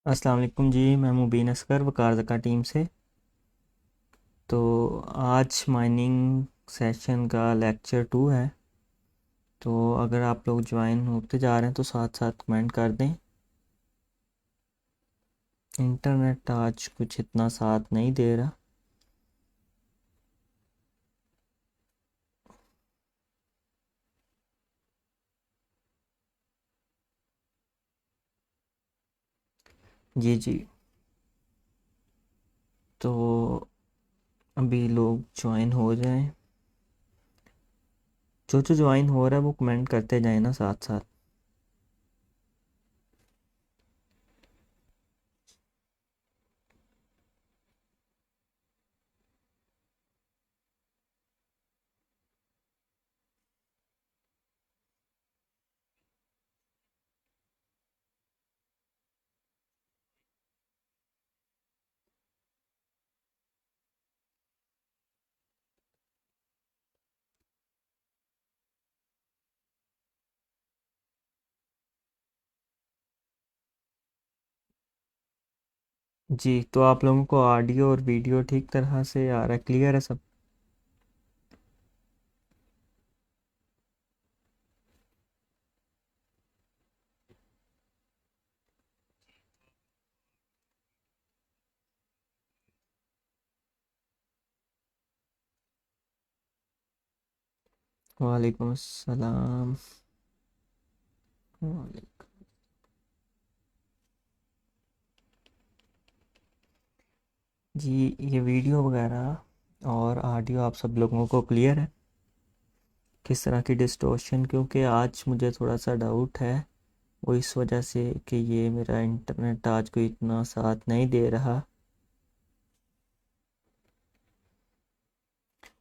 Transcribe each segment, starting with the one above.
अस्सलाम वालेकुम जी। मैं मुबीन असगर वकार ज़का टीम से। तो आज माइनिंग सेशन का लेक्चर 2 है। तो अगर आप लोग ज्वाइन होते जा रहे हैं तो साथ साथ कमेंट कर दें। इंटरनेट आज कुछ इतना साथ नहीं दे रहा। जी जी। तो अभी लोग ज्वाइन हो जाएं। जो जो ज्वाइन हो रहा है वो कमेंट करते जाएं ना साथ साथ। जी, तो आप लोगों को ऑडियो और वीडियो ठीक तरह से आ रहा है, क्लियर है सब? वालेकुम अस्सलाम। वालेकुम। जी, ये वीडियो वगैरह और ऑडियो आप सब लोगों को क्लियर है? किस तरह की डिस्टॉर्शन, क्योंकि आज मुझे थोड़ा सा डाउट है वो इस वजह से कि ये मेरा इंटरनेट आज कोई इतना साथ नहीं दे रहा।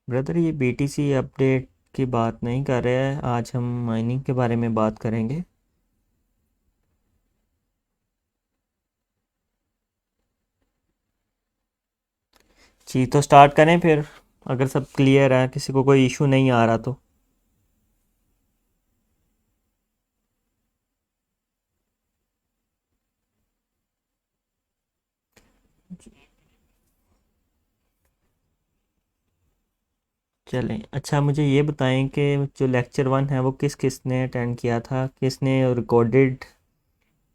ब्रदर, ये बीटीसी अपडेट की बात नहीं कर रहे हैं, आज हम माइनिंग के बारे में बात करेंगे। जी, तो स्टार्ट करें फिर। अगर सब क्लियर है, किसी को कोई इशू नहीं आ रहा तो। चलें, अच्छा मुझे ये बताएं कि जो लेक्चर 1 है वो किस किस ने अटेंड किया था, किसने रिकॉर्डेड।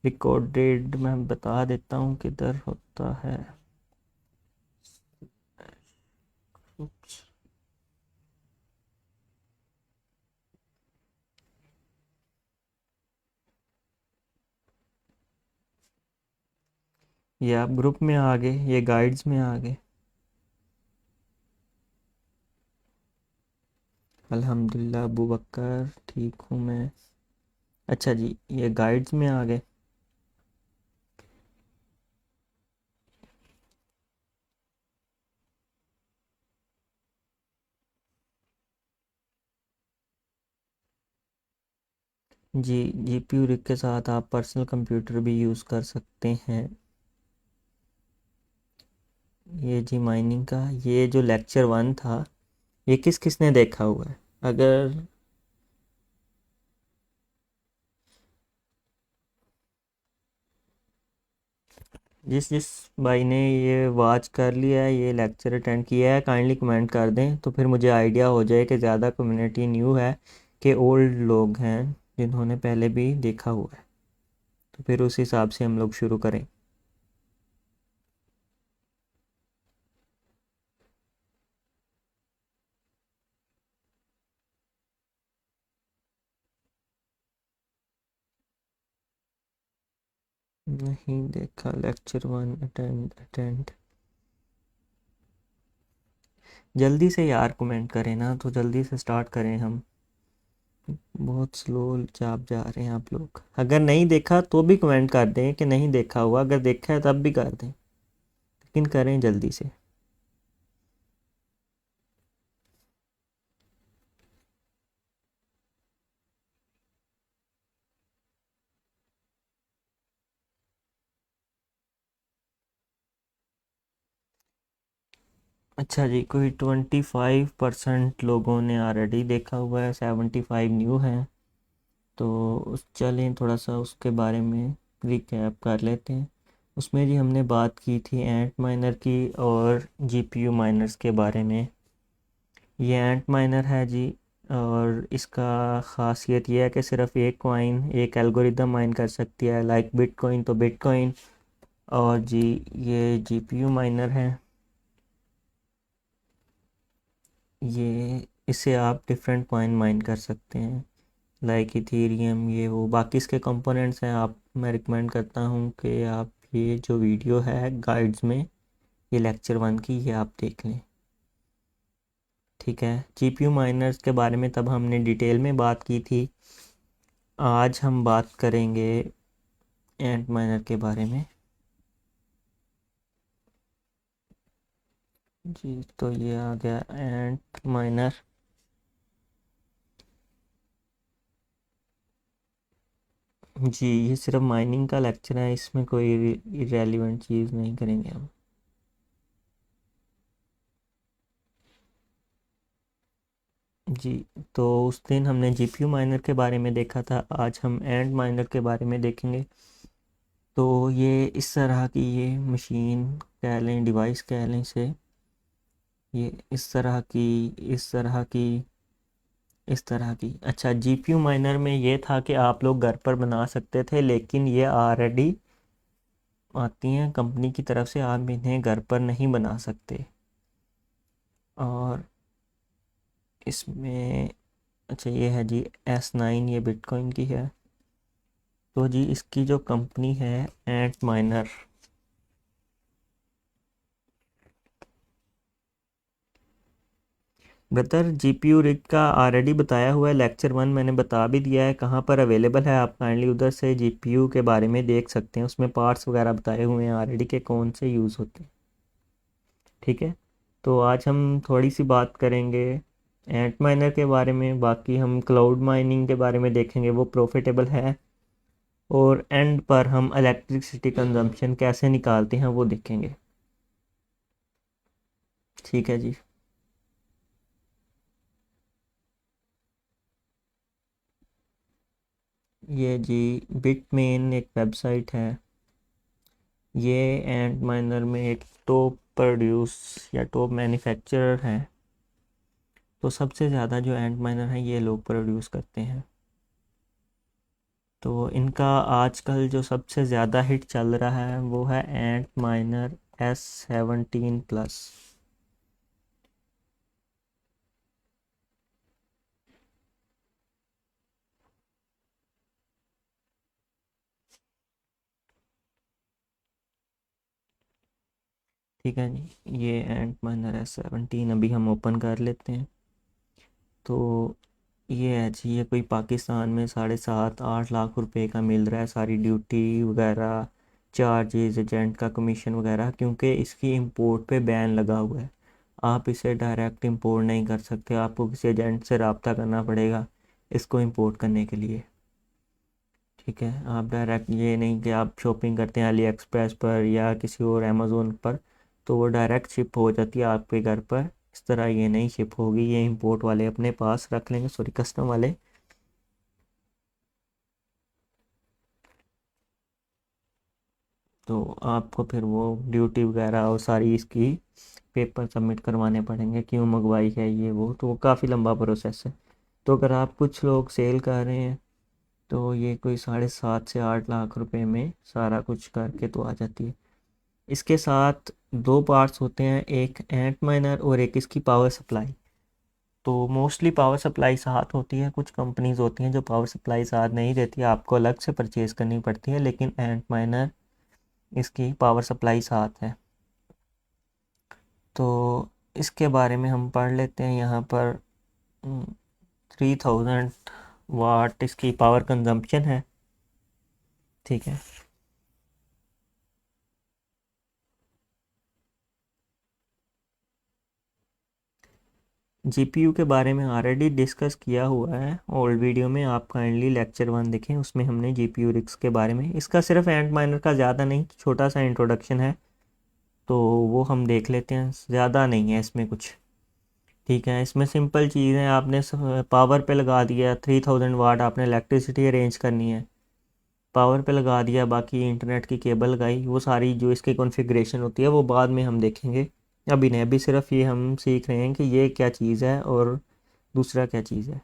रिकॉर्डेड मैं बता देता हूँ किधर होता है। ये आप ग्रुप में आ गए, ये गाइड्स में आ गए। अल्हम्दुलिल्लाह अबू बकर, ठीक हूँ मैं। अच्छा जी, ये गाइड्स में आ गए। जी, जीपीयू रिग के साथ आप पर्सनल कंप्यूटर भी यूज़ कर सकते हैं। ये जी माइनिंग का ये जो लेक्चर 1 था, ये किस किस ने देखा हुआ है? अगर जिस जिस भाई ने ये वॉच कर लिया है, ये लेक्चर अटेंड किया है, काइंडली कमेंट कर दें तो फिर मुझे आइडिया हो जाए कि ज़्यादा कम्युनिटी न्यू है कि ओल्ड लोग हैं जिन्होंने पहले भी देखा हुआ है। तो फिर उस हिसाब से हम लोग शुरू करें। नहीं देखा लेक्चर 1, अटेंड अटेंड। जल्दी से यार कमेंट करें ना, तो जल्दी से स्टार्ट करें हम। बहुत स्लो चाप जा रहे हैं आप लोग। अगर नहीं देखा तो भी कमेंट कर दें कि नहीं देखा हुआ, अगर देखा है तब भी कर दें, लेकिन करें जल्दी से। अच्छा जी, कोई 25% लोगों ने ऑलरेडी देखा हुआ है, 75 न्यू हैं। तो उस चलें थोड़ा सा उसके बारे में रिकैप कर लेते हैं। उसमें जी हमने बात की थी एंट माइनर की और जीपीयू माइनर्स के बारे में। ये एंट माइनर है जी, और इसका ख़ासियत ये है कि सिर्फ एक कॉइन एक एल्गोरिदम माइन कर सकती है, लाइक बिटकॉइन तो बिटकॉइन। और जी ये जीपीयू माइनर है, ये इससे आप डिफरेंट कॉइन माइन कर सकते हैं, लाइक इथेरियम, ये वो बाकी इसके कंपोनेंट्स हैं। आप मैं रिकमेंड करता हूँ कि आप ये जो वीडियो है गाइड्स में, ये लेक्चर 1 की, ये आप देख लें। ठीक है, जीपीयू माइनर्स के बारे में तब हमने डिटेल में बात की थी। आज हम बात करेंगे एंट माइनर के बारे में। जी तो ये आ गया एंट माइनर। जी ये सिर्फ माइनिंग का लेक्चर है, इसमें कोई इरेलीवेंट चीज़ नहीं करेंगे हम। जी तो उस दिन हमने जीपीयू माइनर के बारे में देखा था, आज हम एंड माइनर के बारे में देखेंगे। तो ये इस तरह की ये मशीन कह लें, डिवाइस कह लें इसे, ये इस तरह की। अच्छा, जीपीयू माइनर में ये था कि आप लोग घर पर बना सकते थे, लेकिन ये ऑलरेडी आती हैं कंपनी की तरफ से, आप इन्हें घर पर नहीं बना सकते। और इसमें अच्छा ये है जी S9, ये बिटकॉइन की है। तो जी इसकी जो कंपनी है एंट माइनर, ब्रदर जीपीयू रिग का ऑलरेडी बताया हुआ है, लेक्चर 1 मैंने बता भी दिया है कहाँ पर अवेलेबल है। आप काइंडली उधर से जीपीयू के बारे में देख सकते हैं, उसमें पार्ट्स वगैरह बताए हुए हैं ऑलरेडी के कौन से यूज़ होते हैं। ठीक है, तो आज हम थोड़ी सी बात करेंगे एंट माइनर के बारे में, बाकी हम क्लाउड माइनिंग के बारे में देखेंगे, वो प्रॉफिटेबल है। और एंड पर हम इलेक्ट्रिसिटी कंजम्पशन कैसे निकालते हैं वो देखेंगे। ठीक है जी। ये जी बिटमेन एक वेबसाइट है, ये एंड माइनर में एक टॉप प्रोड्यूस या टॉप मैन्युफैक्चरर है। तो सबसे ज़्यादा जो एंड माइनर है ये लोग प्रोड्यूस करते हैं। तो इनका आजकल जो सबसे ज़्यादा हिट चल रहा है वो है एंट माइनर S17 प्लस। ठीक है जी, ये एंट माइनर S17 अभी हम ओपन कर लेते हैं। तो ये है जी, ये कोई पाकिस्तान में 7.5-8 लाख रुपए का मिल रहा है, सारी ड्यूटी वगैरह, चार्जेस, एजेंट का कमीशन वगैरह, क्योंकि इसकी इंपोर्ट पे बैन लगा हुआ है। आप इसे डायरेक्ट इंपोर्ट नहीं कर सकते, आपको किसी एजेंट से रब्ता करना पड़ेगा इसको इंपोर्ट करने के लिए। ठीक है, आप डायरेक्ट ये नहीं कि आप शॉपिंग करते हैं अली एक्सप्रेस पर या किसी और अमेज़ोन पर, तो वो डायरेक्ट शिप हो जाती है आपके घर पर। इस तरह ये नहीं शिप होगी, ये इंपोर्ट वाले अपने पास रख लेंगे, सॉरी कस्टम वाले। तो आपको फिर वो ड्यूटी वगैरह और सारी इसकी पेपर सबमिट करवाने पड़ेंगे, क्यों मंगवाई है ये वो, तो वो काफ़ी लंबा प्रोसेस है। तो अगर आप कुछ लोग सेल कर रहे हैं तो ये कोई 7.5 से 8 लाख रुपए में सारा कुछ करके तो आ जाती है। इसके साथ दो पार्ट्स होते हैं, एक एंट माइनर और एक इसकी पावर सप्लाई। तो मोस्टली पावर सप्लाई साथ होती है, कुछ कंपनीज होती हैं जो पावर सप्लाई साथ नहीं देती, आपको अलग से परचेज़ करनी पड़ती है, लेकिन एंट माइनर इसकी पावर सप्लाई साथ है। तो इसके बारे में हम पढ़ लेते हैं यहाँ पर। 3000 वाट इसकी पावर कंजम्पशन है। ठीक है, जीपीयू के बारे में ऑलरेडी डिस्कस किया हुआ है ओल्ड वीडियो में, आप काइंडली लेक्चर 1 देखें, उसमें हमने जीपीयू रिक्स के बारे में, इसका सिर्फ एंट माइनर का ज़्यादा नहीं छोटा सा इंट्रोडक्शन है, तो वो हम देख लेते हैं, ज़्यादा नहीं है इसमें कुछ। ठीक है, इसमें सिंपल चीज़ है, आपने पावर पे लगा दिया 3000 वाट, आपने इलेक्ट्रिसिटी अरेंज करनी है। पावर पे लगा दिया, बाकी इंटरनेट की केबल लगाई, वो सारी जो इसकी कॉन्फ़िगरेशन होती है वो बाद में हम देखेंगे। अभी नहीं, अभी सिर्फ ये हम सीख रहे हैं कि ये क्या चीज़ है और दूसरा क्या चीज़ है।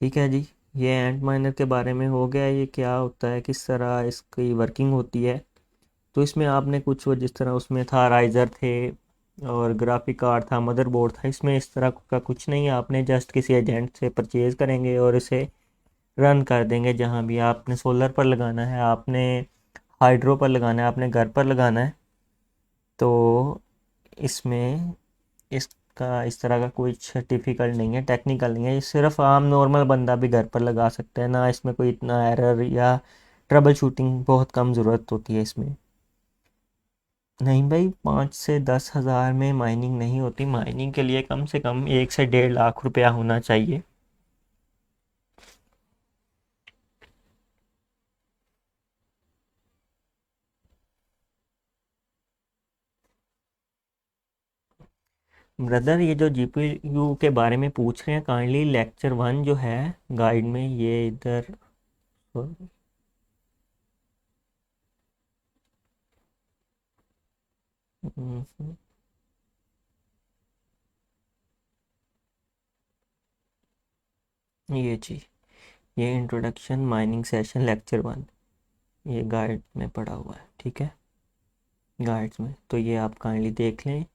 ठीक है जी, ये एंट माइनर के बारे में हो गया। ये क्या होता है, किस तरह इसकी वर्किंग होती है। तो इसमें आपने कुछ, वो जिस तरह उसमें था राइज़र थे और ग्राफिक कार्ड था, मदरबोर्ड था, इसमें इस तरह का कुछ नहीं है। आपने जस्ट किसी एजेंट से परचेज़ करेंगे और इसे रन कर देंगे। जहाँ भी आपने सोलर पर लगाना है, आपने हाइड्रो पर लगाना है, आपने घर पर लगाना है, तो इसमें इसका इस तरह का कुछ डिफ़िकल्ट नहीं है, टेक्निकल नहीं है। ये सिर्फ आम नॉर्मल बंदा भी घर पर लगा सकता है ना। इसमें कोई इतना एरर या ट्रबल शूटिंग बहुत कम ज़रूरत होती है इसमें। नहीं भाई, 5 से 10 हज़ार में माइनिंग नहीं होती। माइनिंग के लिए कम से कम 1 से 1.5 लाख रुपया होना चाहिए। ब्रदर, ये जो जीपीयू के बारे में पूछ रहे हैं, काइंडली लेक्चर 1 जो है गाइड में, ये इधर। हम्म, ये जी, ये इंट्रोडक्शन माइनिंग सेशन लेक्चर 1, ये गाइड में पढ़ा हुआ है, ठीक है, गाइड्स में। तो ये आप काइंडली देख लें।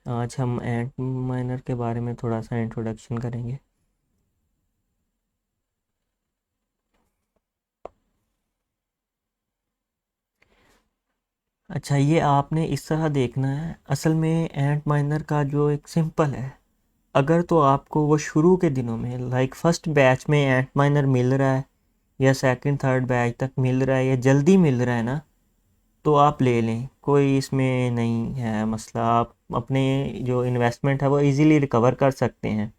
आज हम एंट माइनर के बारे में थोड़ा सा इंट्रोडक्शन करेंगे। अच्छा, ये आपने इस तरह देखना है। असल में एंट माइनर का जो एक सिंपल है, अगर तो आपको वो शुरू के दिनों में लाइक फर्स्ट बैच में एंट माइनर मिल रहा है, या सेकंड थर्ड बैच तक मिल रहा है, या जल्दी मिल रहा है ना, तो आप ले लें, कोई इसमें नहीं है मसला। आप अपने जो इन्वेस्टमेंट है वो इजीली रिकवर कर सकते हैं।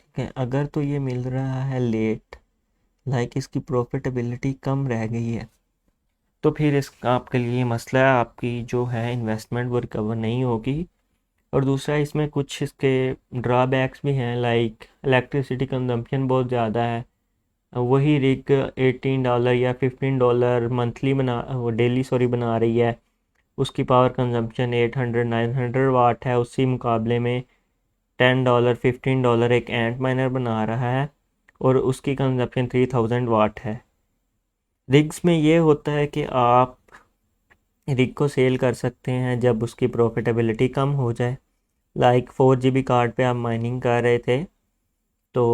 ठीक है, अगर तो ये मिल रहा है लेट, लाइक इसकी प्रॉफिटेबिलिटी कम रह गई है, तो फिर इस आपके लिए मसला है, आपकी जो है इन्वेस्टमेंट वो रिकवर नहीं होगी। और दूसरा, इसमें कुछ इसके ड्रॉबैक्स भी हैं, लाइक इलेक्ट्रिसिटी कंजम्पशन बहुत ज़्यादा है। वही रिग $18 या $15 मंथली बना, वो डेली सॉरी बना रही है, उसकी पावर कंजम्पशन 800-900 वाट है। उसी मुकाबले में $10-15 एक एंट माइनर बना रहा है और उसकी कंजम्पशन 3000 वाट है। रिग्स में ये होता है कि आप रिग को सेल कर सकते हैं जब उसकी प्रॉफिटेबिलिटी कम हो जाए। लाइक 4 GB कार्ड पे आप माइनिंग कर रहे थे, तो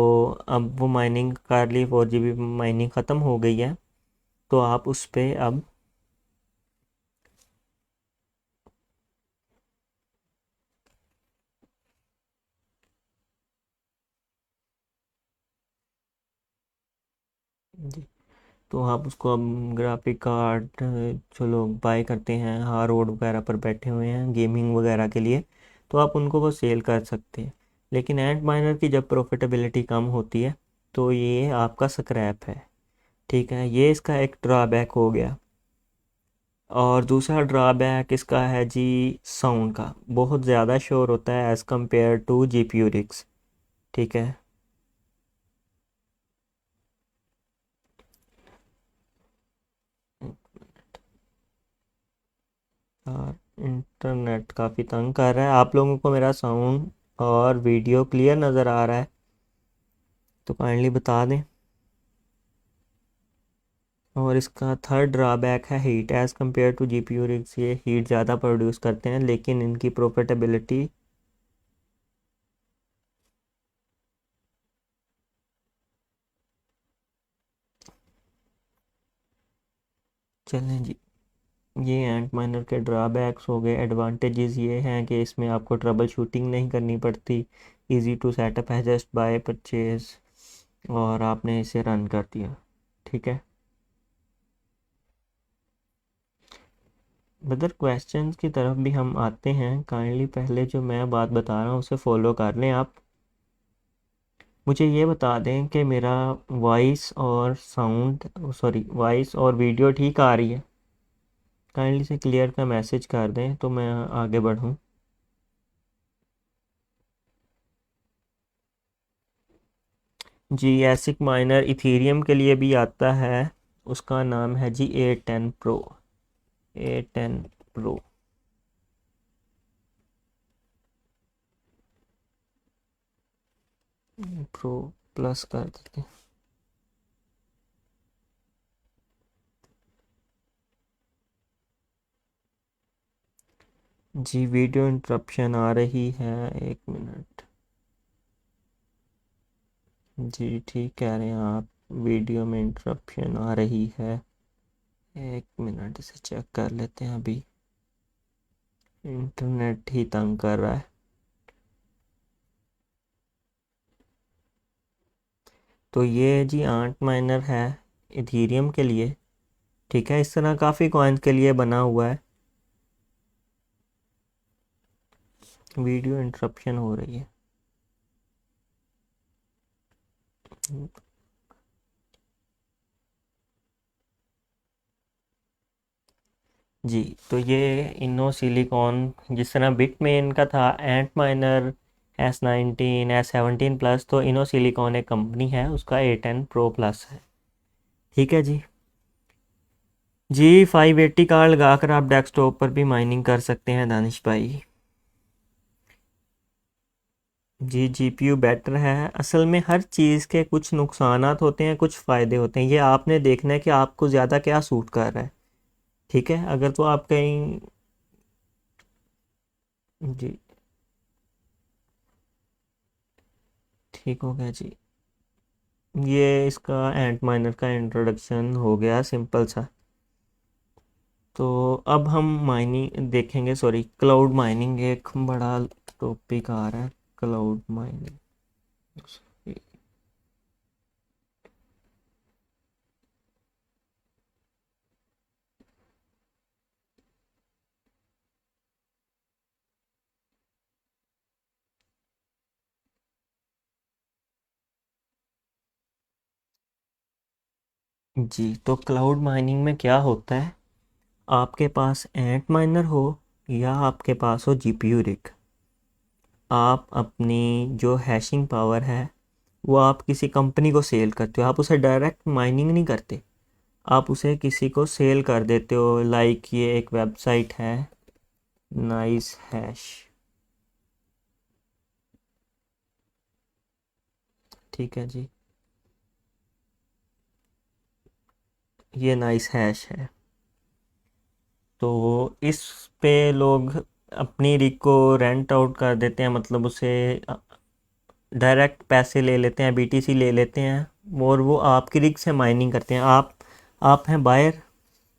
अब वो माइनिंग कर ली, 4 GB माइनिंग ख़त्म हो गई है, तो आप उस पे अब जी, तो आप उसको अब ग्राफिक कार्ड जो लोग बाय करते हैं, हाँ, रोड वगैरह पर बैठे हुए हैं गेमिंग वगैरह के लिए, तो आप उनको वो सेल कर सकते हैं। लेकिन एंट माइनर की जब प्रॉफिटेबिलिटी कम होती है, तो ये आपका स्क्रैप है। ठीक है, ये इसका एक ड्रॉबैक हो गया। और दूसरा ड्रॉबैक इसका है जी, साउंड का बहुत ज़्यादा शोर होता है as compare to GPU rigs. ठीक है, और इंटरनेट काफ़ी तंग कर रहा है। आप लोगों को मेरा साउंड और वीडियो क्लियर नज़र आ रहा है तो काइंडली बता दें। और इसका थर्ड ड्रॉबैक है heat, as compare to GPU rigs ये हीट ज़्यादा प्रोड्यूस करते हैं, लेकिन इनकी प्रॉफिटेबिलिटी। चलें जी, ये एंट माइनर के ड्रॉबैक्स हो गए। एडवांटेजेस ये हैं कि इसमें आपको ट्रबल शूटिंग नहीं करनी पड़ती, इजी टू सेटअप है, जस्ट बाय परचेज और आपने इसे रन कर दिया। ठीक है, बदर क्वेश्चंस की तरफ भी हम आते हैं। काइंडली पहले जो मैं बात बता रहा हूँ उसे फॉलो कर लें आप। मुझे ये बता दें कि मेरा वॉइस और साउंड, सॉरी, वॉइस और वीडियो ठीक आ रही है। काइंडली से क्लियर का मैसेज कर दें तो मैं आगे बढ़ूँ। जी, एसिक माइनर इथीरियम के लिए भी आता है। उसका नाम है जी A10 Pro। A10 Pro pro plus कर देते हैं। जी, वीडियो इंटरप्शन आ रही है, 1 मिनट। जी ठीक कह रहे हैं आप, वीडियो में इंटरप्शन आ रही है। 1 मिनट, इसे चेक कर लेते हैं। अभी इंटरनेट ही तंग कर रहा है। तो ये जी आंट माइनर है इथीरियम के लिए। ठीक है, इस तरह काफ़ी कॉइन्स के लिए बना हुआ है। वीडियो इंटरप्शन हो रही है। जी, तो ये इनो सिलिकॉन, जिस तरह बिट में इनका था एंट माइनर S19 S17 प्लस, तो इनो सिलिकॉन एक कंपनी है, उसका A10 Pro प्लस है। ठीक है जी। जी, 580 कार्ड लगाकर आप डेस्कटॉप पर भी माइनिंग कर सकते हैं दानिश भाई। जी, जीपीयू बेटर है। असल में हर चीज़ के कुछ नुकसानात होते हैं, कुछ फ़ायदे होते हैं। ये आपने देखना है कि आपको ज़्यादा क्या सूट कर रहा है। ठीक है, अगर तो आप कहीं। जी, ठीक हो गया जी। ये इसका एंट माइनर का इंट्रोडक्शन हो गया, सिंपल सा। तो अब हम माइनिंग देखेंगे, सॉरी, क्लाउड माइनिंग एक बड़ा टॉपिक आ रहा है। Cloud mining. जी, तो क्लाउड माइनिंग में क्या होता है, आपके पास एंट माइनर हो या आपके पास हो जीपीयू रिग, आप अपनी जो हैशिंग पावर है वो आप किसी कंपनी को सेल करते हो। आप उसे डायरेक्ट माइनिंग नहीं करते, आप उसे किसी को सेल कर देते हो। लाइक ये एक वेबसाइट है, नाइस हैश। ठीक है जी, ये नाइस हैश है। तो इस पे लोग अपनी रिग को रेंट आउट कर देते हैं, मतलब उसे डायरेक्ट पैसे ले लेते हैं, बीटीसी ले लेते हैं, और वो आपकी रिग से माइनिंग करते हैं। आप हैं बायर,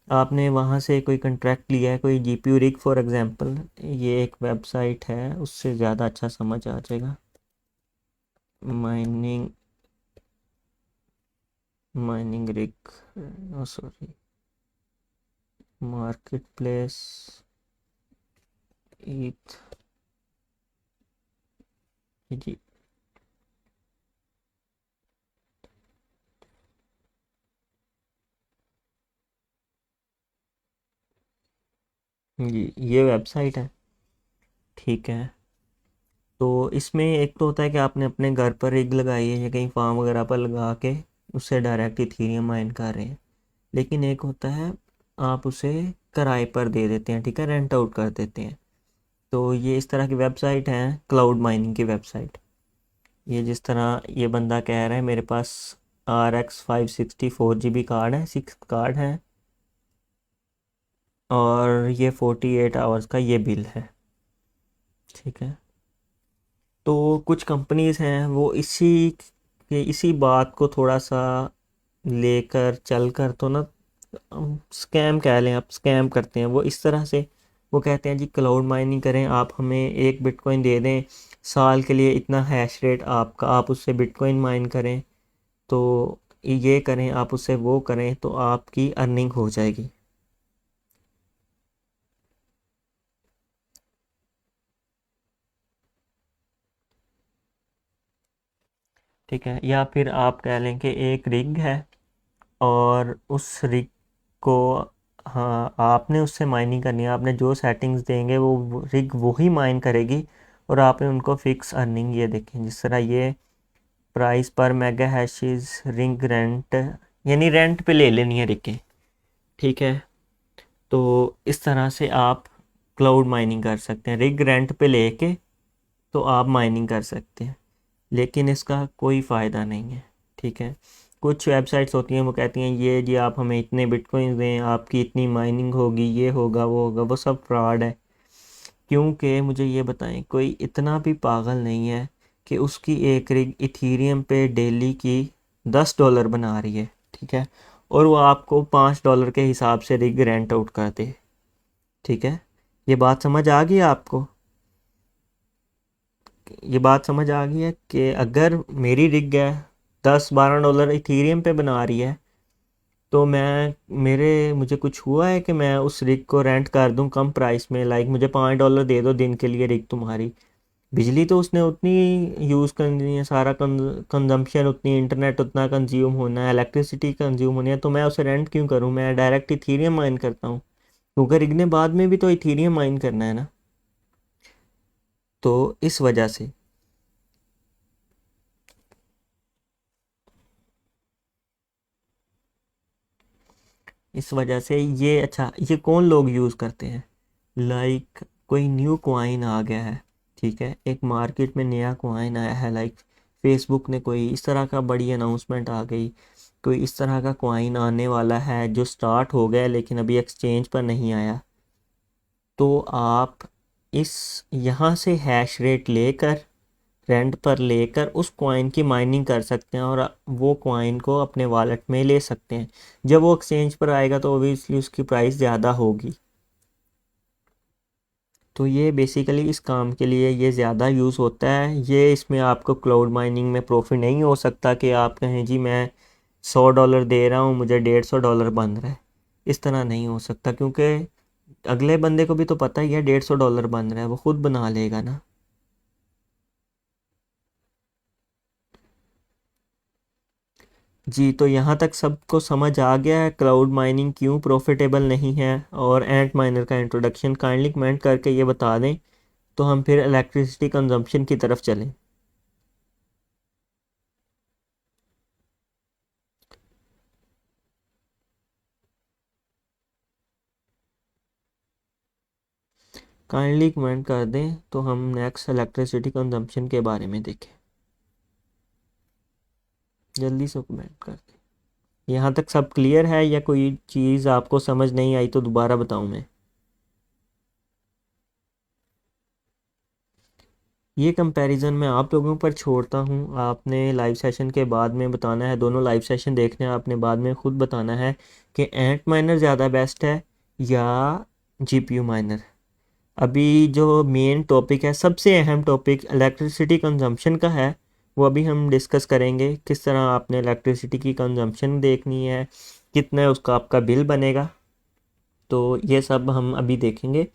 आपने वहाँ से कोई कंट्रैक्ट लिया है, कोई जीपीयू रिग फॉर एग्जांपल। ये एक वेबसाइट है, उससे ज़्यादा अच्छा समझ आ जाएगा। Mining, mining rig, sorry, market place, eth. जी जी, ये वेबसाइट है। ठीक है, तो इसमें एक तो होता है कि आपने अपने घर पर रिग लगाई है या कहीं फार्म वगैरह पर लगा के उससे डायरेक्ट इथीरियम माइन कर रहे हैं। लेकिन एक होता है आप उसे किराए पर दे देते हैं, ठीक है, रेंट आउट कर देते हैं। तो ये इस तरह की वेबसाइट है, क्लाउड माइनिंग की वेबसाइट। ये जिस तरह ये बंदा कह रहा है, मेरे पास RX 560 4 GB कार्ड है, 6 कार्ड हैं, और ये 48 आवर्स का ये बिल है। ठीक है, तो कुछ कंपनीज हैं वो इसी बात को थोड़ा सा लेकर चल कर, तो ना, स्कैम कह लें आप, स्कैम करते हैं वो इस तरह से। वो कहते हैं जी क्लाउड माइनिंग करें, आप हमें 1 बिटकॉइन दे दें, साल के लिए इतना हैश रेट आपका, आप उससे बिटकॉइन माइन करें, तो ये करें, आप उससे वो करें तो आपकी अर्निंग हो जाएगी। ठीक है, या फिर आप कह लें कि एक रिग है और उस रिग को, हाँ, आपने उससे माइनिंग करनी है, आपने जो सेटिंग्स देंगे वो रिग वही माइन करेगी और आपने उनको फिक्स अर्निंग, ये देखें जिस तरह ये प्राइस पर मेगा हैशेस रिंग रेंट, यानी रेंट पे ले लेनी है रिगें। ठीक है, तो इस तरह से आप क्लाउड माइनिंग कर सकते हैं, रिग रेंट पे लेके तो आप माइनिंग कर सकते हैं, लेकिन इसका कोई फ़ायदा नहीं है। ठीक है, कुछ वेबसाइट्स होती हैं वो कहती हैं ये जी आप हमें इतने बिटकॉइंस दें, आपकी इतनी माइनिंग होगी, ये होगा वो होगा, वो सब फ्रॉड है। क्योंकि मुझे ये बताएं, कोई इतना भी पागल नहीं है कि उसकी एक रिग इथीरियम पे डेली की $10 बना रही है। ठीक है, और वो आपको $5 के हिसाब से रिग रेंट आउट कर दे। ठीक है, ये बात समझ आ गई आपको? ये बात समझ आ गई है कि अगर मेरी रिग है $10-12 इथीरियम पे बना रही है, तो मुझे कुछ हुआ है कि मैं उस रिग को रेंट कर दूं कम प्राइस में, लाइक मुझे $5 दे दो दिन के लिए रिग तुम्हारी, बिजली तो उसने उतनी यूज़ करनी है, सारा कंजम्पशन उतनी, इंटरनेट उतना कंज्यूम होना है, इलेक्ट्रिसिटी कंज्यूम होनी है, तो मैं उसे रेंट क्यों करूं, मैं डायरेक्ट इथीरियम माइन करता हूं, क्योंकि रिग ने बाद में भी तो इथीरियम माइन करना है ना। तो इस वजह से ये, अच्छा, ये कौन लोग यूज़ करते हैं, लाइक कोई न्यू कॉइन आ गया है। ठीक है, एक मार्केट में नया कॉइन आया है, लाइक फेसबुक ने कोई इस तरह का बड़ी अनाउंसमेंट आ गई, कोई इस तरह का कॉइन आने वाला है जो स्टार्ट हो गया लेकिन अभी एक्सचेंज पर नहीं आया, तो आप इस यहाँ से हैश रेट लेकर, रेंट पर लेकर उस कॉइन की माइनिंग कर सकते हैं और वो कॉइन को अपने वॉलेट में ले सकते हैं। जब वो एक्सचेंज पर आएगा तो ओबियसली उसकी प्राइस ज़्यादा होगी। तो ये बेसिकली इस काम के लिए ये ज़्यादा यूज़ होता है। ये इसमें आपको क्लाउड माइनिंग में प्रॉफिट नहीं हो सकता कि आप कहें जी मैं $100 दे रहा हूँ, मुझे $150 बन रहा है। इस तरह नहीं हो सकता, क्योंकि अगले बंदे को भी तो पता ही है $150 बन रहा है, वो खुद बना लेगा ना। जी, तो यहाँ तक सबको समझ आ गया है क्लाउड माइनिंग क्यों प्रॉफिटेबल नहीं है, और एंट माइनर का इंट्रोडक्शन काइंडली कमेंट करके ये बता दें, तो हम फिर इलेक्ट्रिसिटी कंजम्पशन की तरफ चलें। काइंडली कमेंट कर दें तो हम नेक्स्ट इलेक्ट्रिसिटी कंजम्पशन के बारे में देखें। जल्दी से कमेंट कर दें। यहाँ तक सब क्लियर है या कोई चीज़ आपको समझ नहीं आई तो दोबारा बताऊँ मैं? ये कंपैरिजन मैं आप लोगों पर छोड़ता हूँ, आपने लाइव सेशन के बाद में बताना है, दोनों लाइव सेशन देखने हैं आपने, बाद में खुद बताना है कि एंट माइनर ज़्यादा बेस्ट है या जीपीयू माइनर। अभी जो मेन टॉपिक है, सबसे अहम टॉपिक इलेक्ट्रिसिटी कंजम्पशन का है, वो अभी हम डिस्कस करेंगे, किस तरह आपने इलेक्ट्रिसिटी की कंजम्पशन देखनी है, कितना उसका आपका बिल बनेगा, तो ये सब हम अभी देखेंगे।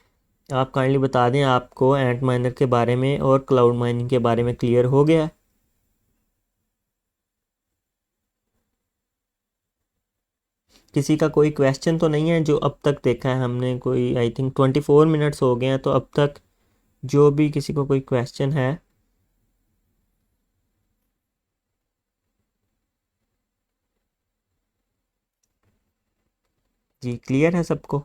आप काइंडली बता दें आपको एंट माइनर के बारे में और क्लाउड माइनिंग के बारे में क्लियर हो गया है? किसी का कोई क्वेश्चन तो नहीं है जो अब तक देखा है हमने, कोई आई थिंक 24 मिनट्स हो गए हैं, तो अब तक जो भी किसी को कोई क्वेश्चन है। जी, क्लियर है सबको?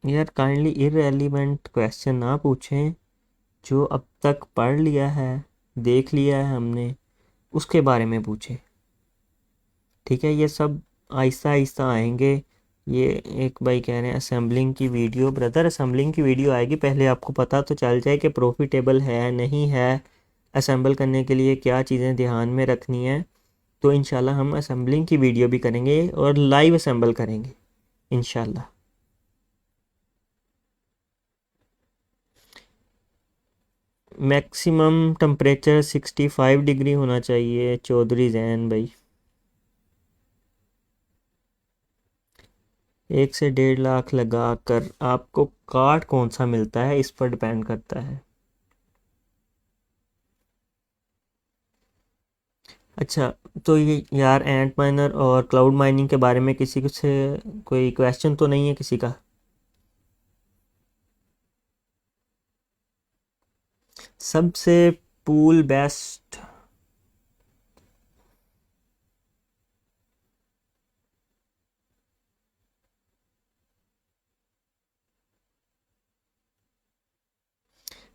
यार काइंडली इररेलीवेंट क्वेश्चन ना पूछें, जो अब तक पढ़ लिया है, देख लिया है हमने, उसके बारे में पूछें। ठीक है, ये सब आहिस्ता आहिस्ता आएंगे। ये एक भाई कह रहे हैं असेंबलिंग की वीडियो, ब्रदर असेंबलिंग की वीडियो आएगी, पहले आपको पता तो चल जाए कि प्रॉफिटेबल है नहीं है, असेंबल करने के लिए क्या चीज़ें ध्यान में रखनी है। तो इंशाल्लाह हम असेंबलिंग की वीडियो भी करेंगे और लाइव असेंबल करेंगे इंशाल्लाह। मैक्सिमम टेम्परेचर 65 डिग्री होना चाहिए चौधरी जैन भाई। 1 से 1.5 लाख लगा कर आपको कार्ड कौन सा मिलता है इस पर डिपेंड करता है। अच्छा, तो ये यार एंट माइनर और क्लाउड माइनिंग के बारे में किसी से कोई क्वेश्चन तो नहीं है किसी का? सबसे पूल बेस्ट।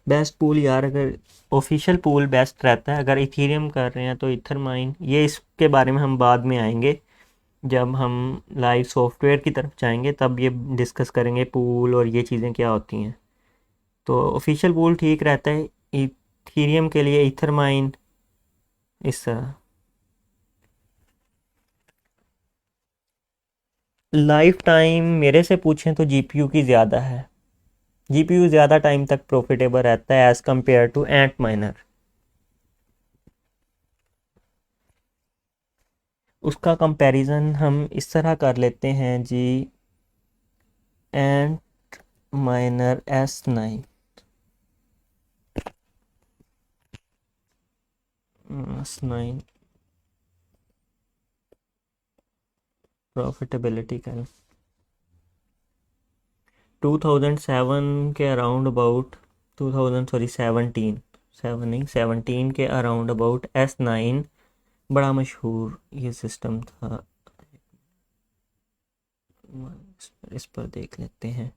बेस्ट पूल यार, अगर ऑफिशियल पूल बेस्ट रहता है, अगर इथीरियम कर रहे हैं तो इथर माइन, ये इसके बारे में हम बाद में आएंगे जब हम लाइव सॉफ्टवेयर की तरफ जाएंगे, तब ये डिस्कस करेंगे पूल और ये चीज़ें क्या होती हैं। तो ऑफिशियल पूल ठीक रहता है इथीरियम के लिए, इथर माइन इस तरह। लाइफ टाइम मेरे से पूछें तो जीपीयू की ज़्यादा है। जीपीयू ज़्यादा टाइम तक प्रॉफिटेबल रहता है as compare to Antminer. उसका कंपैरिजन हम इस तरह कर लेते हैं जी। एंट माइनर S9, S9 प्रॉफिटेबिलिटी का 2007 के अराउंड अबाउट, 2000 सॉरी 17, 7 नहीं 17 के अराउंड अबाउट S9 बड़ा मशहूर ये सिस्टम था। इस पर देख लेते हैं।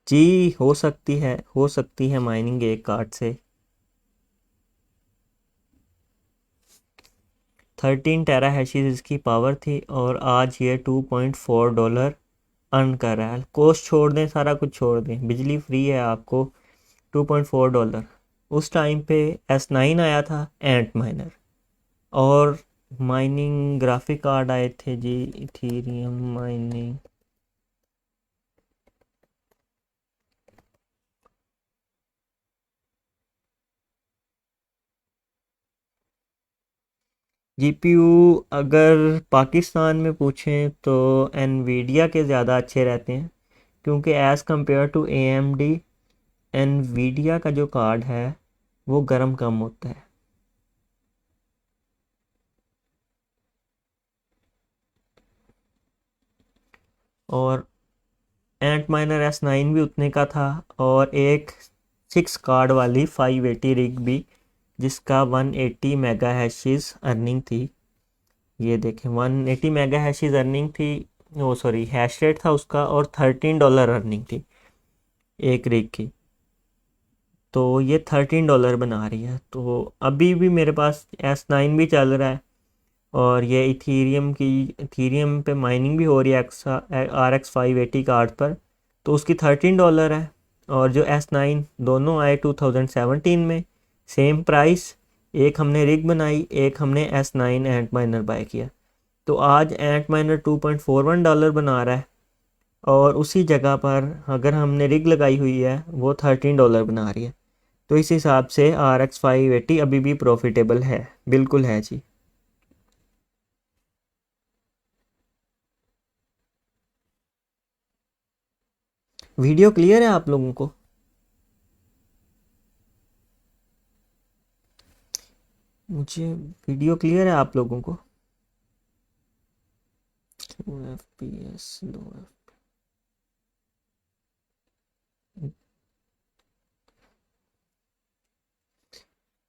जी हो सकती है माइनिंग एक कार्ड से। 13 टेरा हैशेस इसकी पावर थी और आज ये $2.4 अर्न कर रहा है। कॉस्ट छोड़ दें, सारा कुछ छोड़ दें, बिजली फ्री है आपको। $2.4। उस टाइम पे S9 आया था एंट माइनर, और माइनिंग ग्राफिक कार्ड आए थे जी, इथीरियम माइनिंग। जीपीयू अगर पाकिस्तान में पूछें तो एनवीडिया के ज़्यादा अच्छे रहते हैं, क्योंकि as compare to AMD Nvidia का जो कार्ड है वो गर्म कम होता है। और एंट माइनर S9 भी उतने का था, और एक 6 कार्ड वाली 580 रिग भी, जिसका 180 मेगा हैशेस अर्निंग थी। ये देखें 180 मेगा हैशेस अर्निंग थी, वो सॉरी हैश रेट था उसका, और $13 अर्निंग थी एक रिग की। तो ये $13 बना रही है। तो अभी भी मेरे पास S9 भी चल रहा है, और ये इथीरियम पे माइनिंग भी हो रही है RX 580 कार्ड पर, तो उसकी $13 है। और जो S9 दोनों आए 2017 में, सेम प्राइस। एक हमने रिग बनाई, एक हमने S9 एंट माइनर बाय किया। तो आज एंट माइनर $2.41 बना रहा है, और उसी जगह पर अगर हमने रिग लगाई हुई है वो $13 बना रही है। तो इस हिसाब से RX 580 अभी भी प्रॉफिटेबल है, बिल्कुल है जी। वीडियो क्लियर है आप लोगों को? मुझे वीडियो क्लियर है आप लोगों को? FPS लो।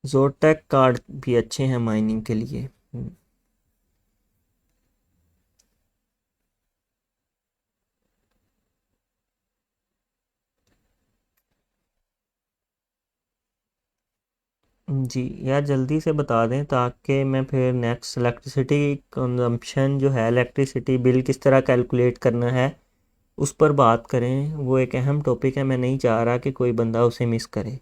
जोटेक कार्ड भी अच्छे हैं माइनिंग के लिए। जी यार, जल्दी से बता दें ताकि मैं फिर नेक्स्ट इलेक्ट्रिसिटी कंजम्पशन जो है, इलेक्ट्रिसिटी बिल किस तरह कैलकुलेट करना है उस पर बात करें। वो एक अहम टॉपिक है, मैं नहीं चाह रहा कि कोई बंदा उसे मिस करे,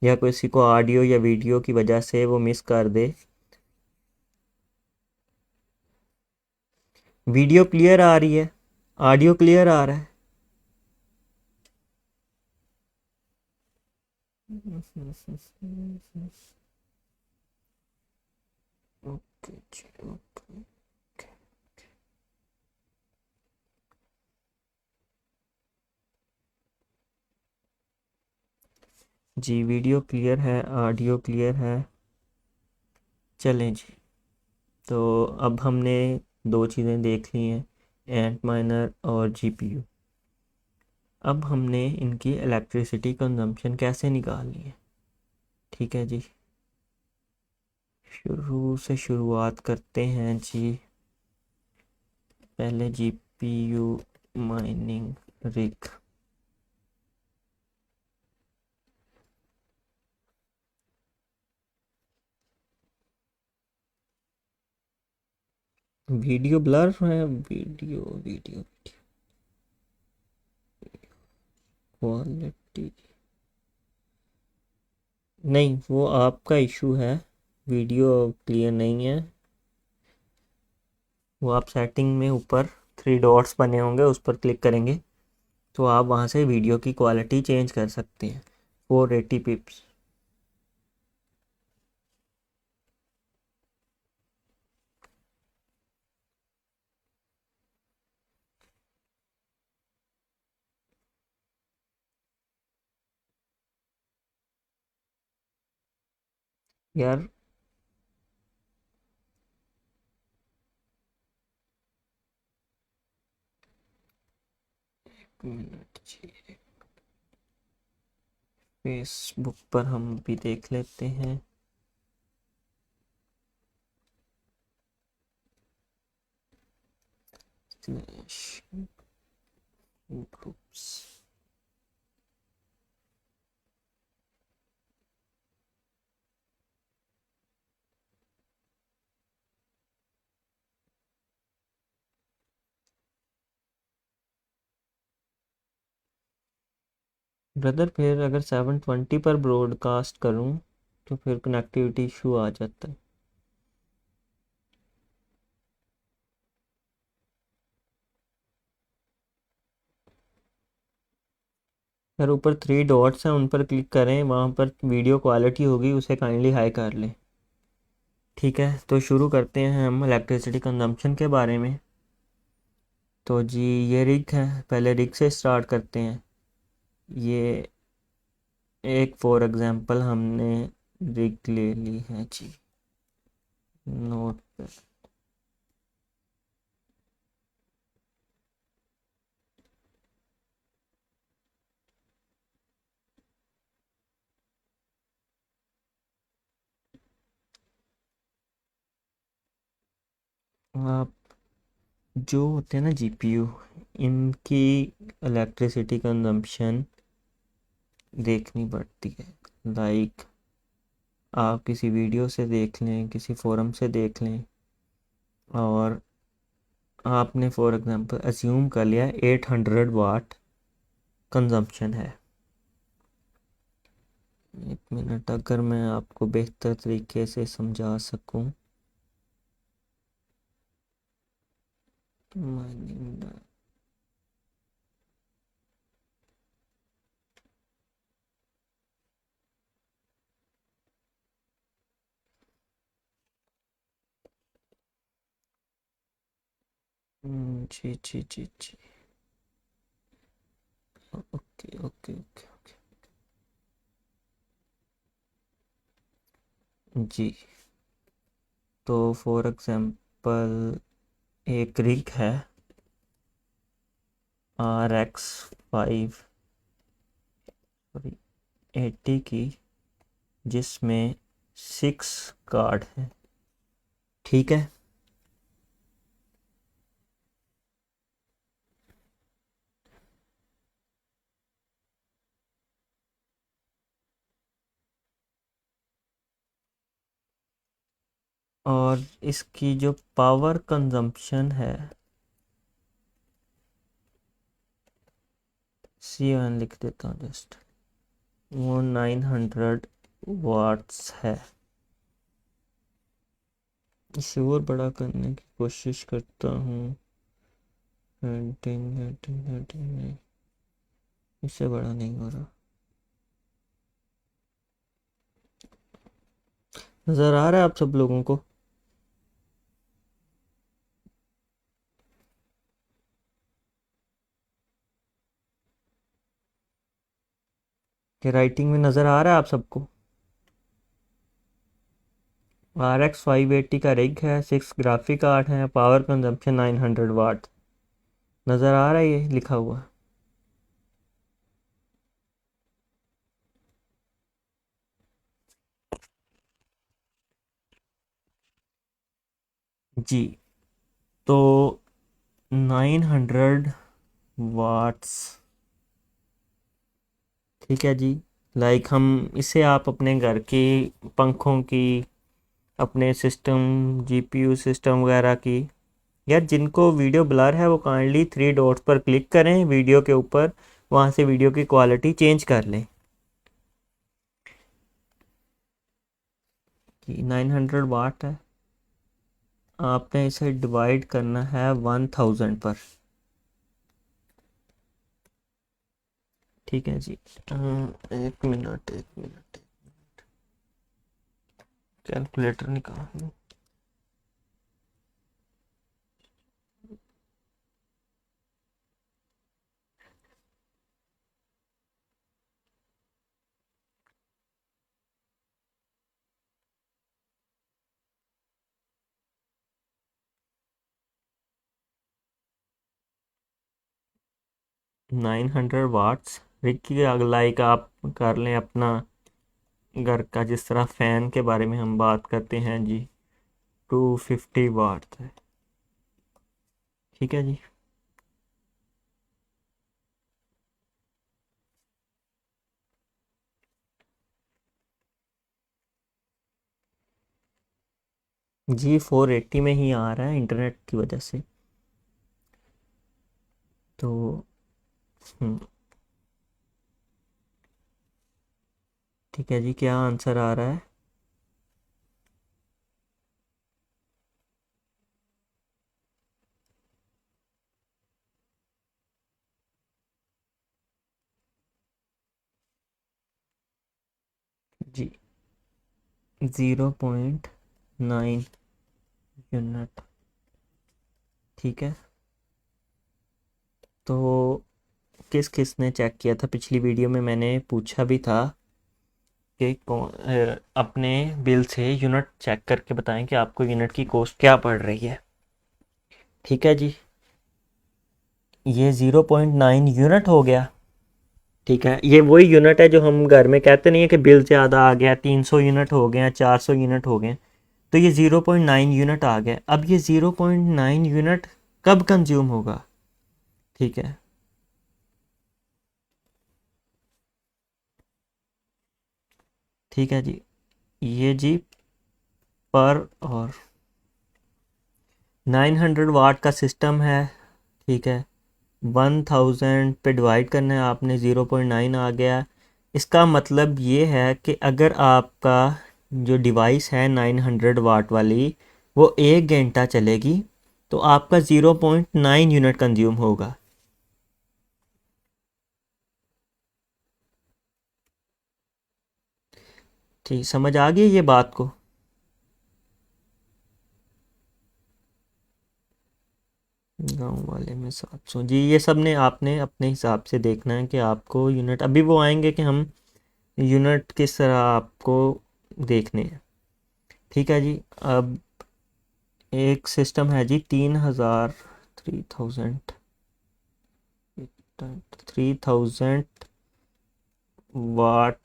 या किसी को ऑडियो या वीडियो की वजह से वो मिस कर दे। वीडियो क्लियर आ रही है, ऑडियो क्लियर आ रहा है? ओके जी, ओके। जी वीडियो क्लियर है, ऑडियो क्लियर है। चलें जी। तो अब हमने दो चीज़ें देख ली हैं, एंट माइनर और जीपीयू। अब हमने इनकी इलेक्ट्रिसिटी कंजम्पशन कैसे निकालनी है। ठीक है जी, शुरू से शुरुआत करते हैं जी। पहले GPU mining rig. Video blur है, वीडियो वीडियो क्वालिटी नहीं, वो आपका इशू है। वीडियो क्लियर नहीं है। वो आप सेटिंग में ऊपर थ्री डॉट्स बने होंगे, उस पर क्लिक करेंगे तो आप वहाँ से वीडियो की क्वालिटी चेंज कर सकते हैं। 480 पिप्स। यार एक मिनट जी, फेसबुक पर हम भी देख लेते हैं। ग्रुप्स। ब्रदर फिर अगर 720 पर ब्रॉडकास्ट करूं तो फिर कनेक्टिविटी इशू आ जाता है। यार ऊपर थ्री डॉट्स हैं, उन पर क्लिक करें, वहाँ पर वीडियो क्वालिटी होगी, उसे काइंडली हाई कर लें। ठीक है, तो शुरू करते हैं हम इलेक्ट्रिसिटी कंजम्पशन के बारे में। तो जी ये रिग है, पहले रिग से स्टार्ट करते हैं। ये एक फॉर एग्जांपल हमने रिग ले ली है जी, नोट पे। आप जो होते हैं ना जीपीयू, इनकी इलेक्ट्रिसिटी कंजम्पशन देखनी पड़ती है। लाइक आप किसी वीडियो से देख लें, किसी फोरम से देख लें, और आपने फॉर एग्जांपल अज्यूम कर लिया 800 वाट कंजम्पशन है। एक मिनट, अगर मैं आपको बेहतर तरीके से समझा सकूं। माइनिंग। जी जी जी जी। ओके ओके ओके ओके जी। तो फॉर एग्जांपल एक रिग है RX 5 सॉरी 80 की, जिसमें 6 कार्ड हैं। ठीक है, और इसकी जो पावर कंजम्पशन है, C1 लिख देता हूँ जस्ट, वो 900 वाट्स है। इसे और बड़ा करने की कोशिश करता हूँ। इससे बड़ा नहीं हो रहा। नज़र आ रहा है आप सब लोगों को? कि राइटिंग में नज़र आ रहा है आप सबको? RX 580 का रिग है, 6 ग्राफिक कार्ड है, पावर कंजम्पशन 900 वाट। नज़र आ रहा है ये लिखा हुआ? जी। तो 900 वाट्स, ठीक है जी। लाइक हम इसे आप अपने घर की पंखों की, अपने सिस्टम, जीपीयू सिस्टम वगैरह की, यार जिनको वीडियो ब्लर है वो काइंडली 3 डॉट्स पर क्लिक करें वीडियो के ऊपर, वहाँ से वीडियो की क्वालिटी चेंज कर लें। कि 900 वाट है, आपने इसे डिवाइड करना है 1000 पर। ठीक है जी। एक मिनट, एक मिनट, कैलकुलेटर निकाल। 900 वाट्स रिक्की, लाइक आप कर लें अपना घर का, जिस तरह फ़ैन के बारे में हम बात करते हैं जी, 250 वाट है। ठीक है जी। जी 480 में ही आ रहा है इंटरनेट की वजह से। तो हम्म, ठीक है जी, क्या आंसर आ रहा है? जी 0.9 यूनिट। ठीक है। तो किस किस ने चेक किया था? पिछली वीडियो में मैंने पूछा भी था कि अपने बिल से यूनिट चेक करके बताएं कि आपको यूनिट की कॉस्ट क्या पड़ रही है। ठीक है जी। ये 0.9 यूनिट हो गया। ठीक है, ये वही यूनिट है जो हम घर में कहते नहीं है कि बिल ज़्यादा आ गया, 300 यूनिट हो गए, 400 यूनिट हो गए। तो ये 0.9 यूनिट आ गया। अब ये 0.9 यूनिट कब कंज्यूम होगा? ठीक है। ठीक है जी। ये जी पर, और 900 वाट का सिस्टम है। ठीक है। 1000 पे डिवाइड करना है आपने, 0.9 आ गया। इसका मतलब ये है कि अगर आपका जो डिवाइस है 900 वाट वाली, वो 1 घंटा चलेगी, तो आपका 0.9 यूनिट कंज्यूम होगा। ठीक, समझ आ गई ये बात को? गांव वाले में 700 जी, ये सब ने आपने अपने हिसाब से देखना है कि आपको यूनिट, अभी वो आएंगे कि हम यूनिट किस तरह आपको देखने हैं। ठीक है जी। अब एक सिस्टम है जी 3000, 3000, 3000 वाट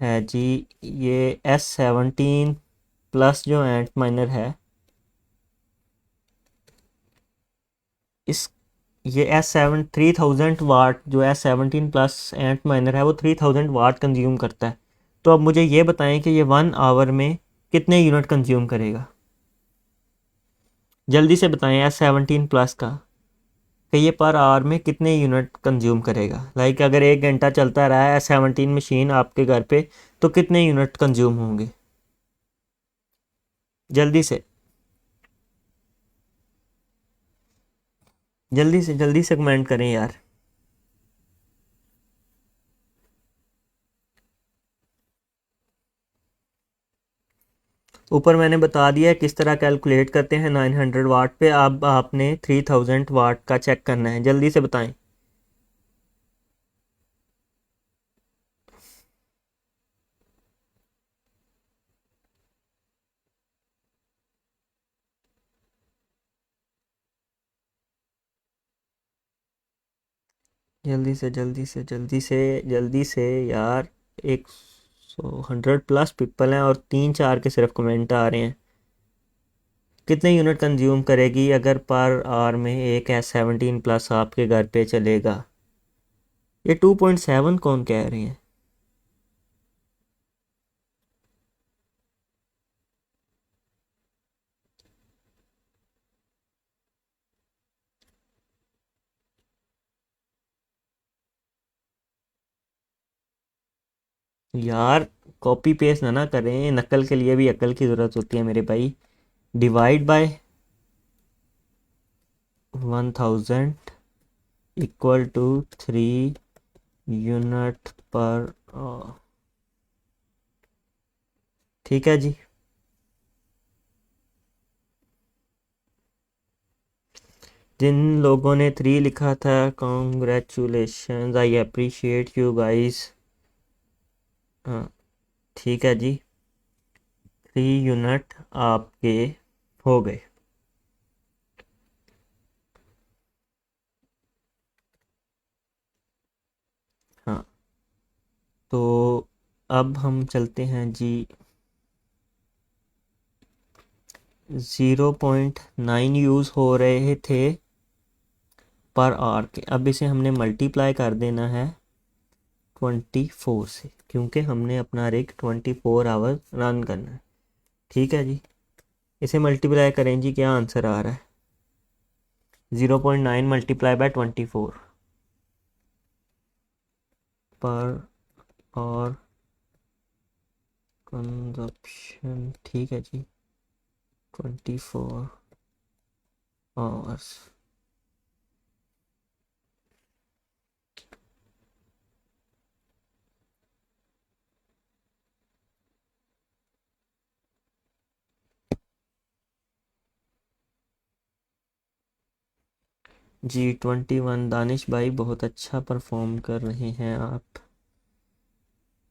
है जी। ये S17 प्लस जो एंट माइनर है, इस ये S7 3000 वाट, जो S17 प्लस एंट माइनर है, वो 3000 वाट कंज्यूम करता है। तो अब मुझे ये बताएं कि ये 1 आवर में कितने यूनिट कंज्यूम करेगा? जल्दी से बताएं S17 प्लस का, कि ये पर आवर में कितने यूनिट कंज्यूम करेगा। लाइक अगर 1 घंटा चलता रहा है S17 मशीन आपके घर पे, तो कितने यूनिट कंज्यूम होंगे? जल्दी से। जल्दी से कमेंट करें यार। ऊपर मैंने बता दिया है किस तरह कैलकुलेट करते हैं 900 वाट पे। अब आपने 3000 वाट का चेक करना है, जल्दी से बताएं। जल्दी से यार। 100 पीपल हैं और 3-4 के सिर्फ कमेंट आ रहे हैं। कितने यूनिट कंज्यूम करेगी अगर पर आवर में एक S17 प्लस आपके घर पे चलेगा? ये 2.7 कौन कह रहे हैं? यार कॉपी पेस्ट ना करें, नकल के लिए भी अकल की ज़रूरत होती है मेरे भाई। Divide by 1000 equal to 3 unit पर। ठीक है जी। जिन लोगों ने 3 लिखा था, congratulation, I appreciate you guys. हाँ, ठीक है जी। 3 यूनिट आपके हो गए। हाँ, तो अब हम चलते हैं जी 0.9 यूज़ हो रहे थे पर आवर के। अब इसे हमने मल्टीप्लाई कर देना है 24 से, क्योंकि हमने अपना रिग 24 आवर रन करना है। ठीक है जी। इसे मल्टीप्लाई करें जी, क्या आंसर आ रहा है? 0.9 मल्टीप्लाई बाय 24 पर और कंजप्शन। ठीक है जी। 24 आवर्स। जी 21 दानिश भाई, बहुत अच्छा परफॉर्म कर रहे हैं आप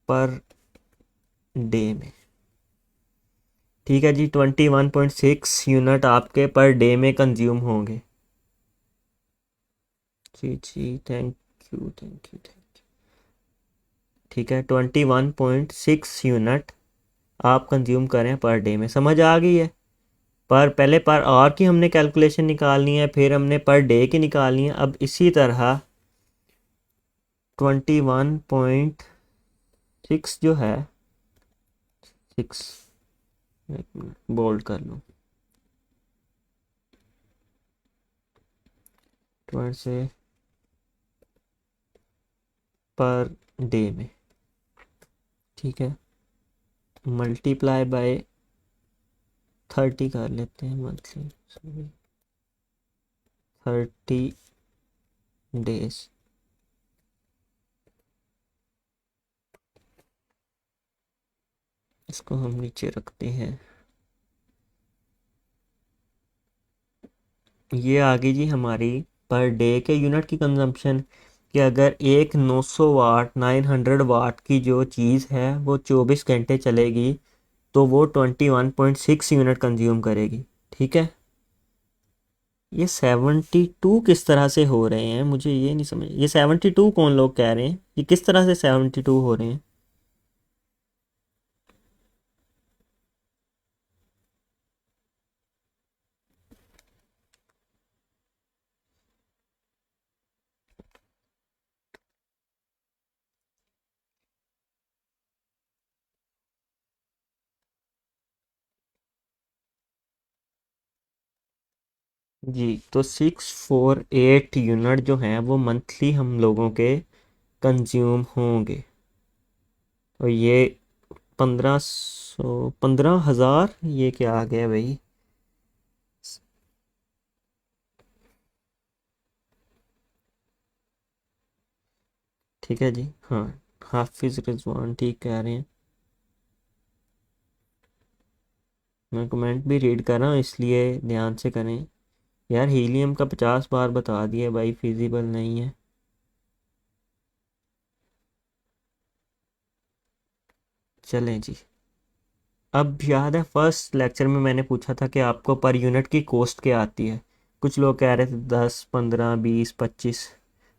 पर डे में। ठीक है जी, 21.6 यूनिट आपके पर डे में कंज्यूम होंगे। जी जी, थैंक यू। ठीक है, 21.6 यूनिट आप कंज्यूम करें पर डे में, समझ आ गई है? पर पहले पर आवर की हमने कैलकुलेशन निकालनी है, फिर हमने पर डे की निकालनी है। अब इसी तरह 21.6 जो है, 6, बोल्ड कर लूँ, 20 से पर डे में। ठीक है, मल्टीप्लाई बाय 30 कर लेते हैं मंथली, 30 डेज। इसको हम नीचे रखते हैं। ये आ गई जी हमारी पर डे के यूनिट की कंजम्पशन। कि अगर एक 900 वाट 900 वाट की जो चीज़ है वो 24 घंटे चलेगी तो वो 21.6 यूनिट कंज्यूम करेगी। ठीक है। ये 72 किस तरह से हो रहे हैं, मुझे ये नहीं समझ। ये 72 कौन लोग कह रहे हैं, ये किस तरह से 72 हो रहे हैं? जी, तो 648 यूनिट जो हैं वो मंथली हम लोगों के कंज्यूम होंगे। और ये 1500 15,000, ये क्या आ गया भाई? ठीक है जी। हाँ, हाफिज़ रिजवान ठीक कह रहे हैं। मैं कमेंट भी रीड कर रहा हूँ, इसलिए ध्यान से करें। यार हीलियम का 50 बार बता दिया भाई, फिजिबल नहीं है। चलें जी। अब याद है फर्स्ट लेक्चर में मैंने पूछा था कि आपको पर यूनिट की कॉस्ट क्या आती है। कुछ लोग कह रहे थे 10, 15, 20, 25।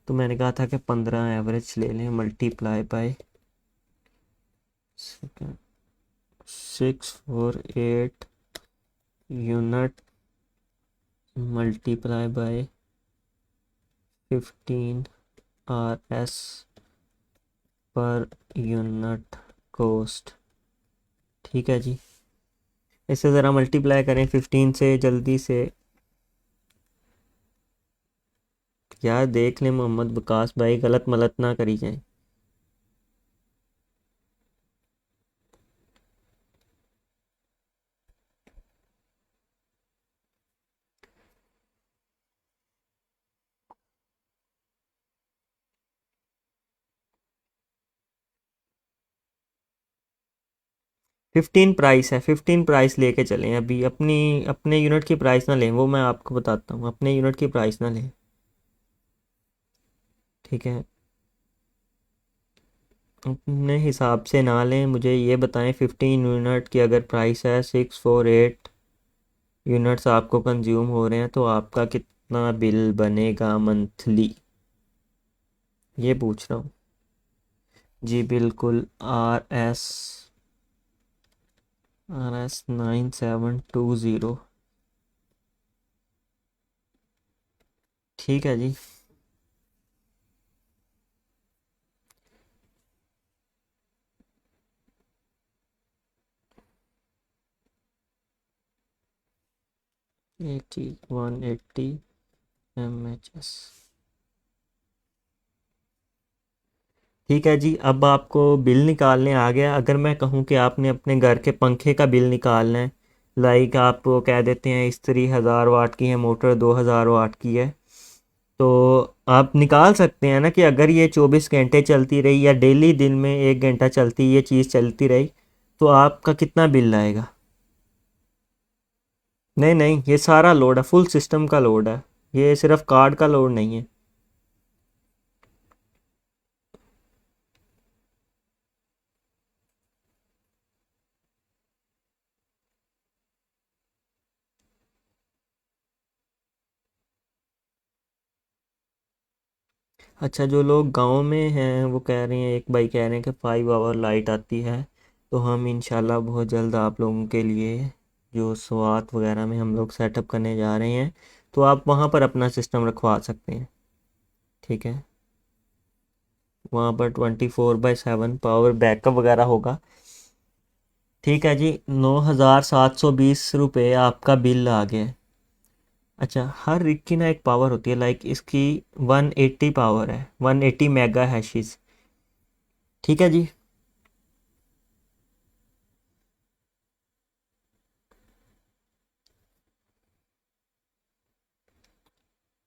तो मैंने कहा था कि 15 एवरेज ले लें, multiply by 648 unit multiply by 15 RS per unit cost. ठीक है जी। इसे ज़रा मल्टीप्लाई करें 15 से जल्दी से। यार देख लें मोहम्मद विकास भाई, गलत मलत ना करी जाए। 15 प्राइस है, 15 प्राइस लेके चलें अभी। अपनी अपने यूनिट की प्राइस ना लें, वो मैं आपको बताता हूँ, अपने यूनिट की प्राइस ना लें। ठीक है, अपने हिसाब से ना लें। मुझे ये बताएं 15 यूनिट की अगर प्राइस है 648 यूनिट्स आपको कंज्यूम हो रहे हैं, तो आपका कितना बिल बनेगा मंथली, ये पूछ रहा हूँ। जी बिल्कुल। RS 9720। ठीक है जी। 180 mhs। ठीक है जी। अब आपको बिल निकालने आ गया। अगर मैं कहूँ कि आपने अपने घर के पंखे का बिल निकालना है, लाइक आप वो कह देते हैं इस्त्री 1000 वाट की है, मोटर 2000 वाट की है, तो आप निकाल सकते हैं ना कि अगर ये 24 घंटे चलती रही या डेली दिन में 1 घंटा चलती ये चीज़ चलती रही, तो आपका कितना बिल आएगा। नहीं नहीं, ये सारा लोड है, फुल सिस्टम का लोड है, ये सिर्फ कार्ड का लोड नहीं है। अच्छा, जो लोग गांव में हैं वो कह रहे हैं, एक भाई कह रहे हैं कि 5 आवर लाइट आती है। तो हम इंशाल्लाह बहुत जल्द आप लोगों के लिए जो स्वात वगैरह में हम लोग सेटअप करने जा रहे हैं, तो आप वहाँ पर अपना सिस्टम रखवा सकते हैं। ठीक है, वहाँ पर 24/7 पावर बैकअप वगैरह होगा। ठीक है जी। 9720 रुपये आपका बिल आ गया है। अच्छा, हर रिग की ना एक पावर होती है, लाइक इसकी 180 पावर है, 180 मेगा हैशिस। ठीक है जी।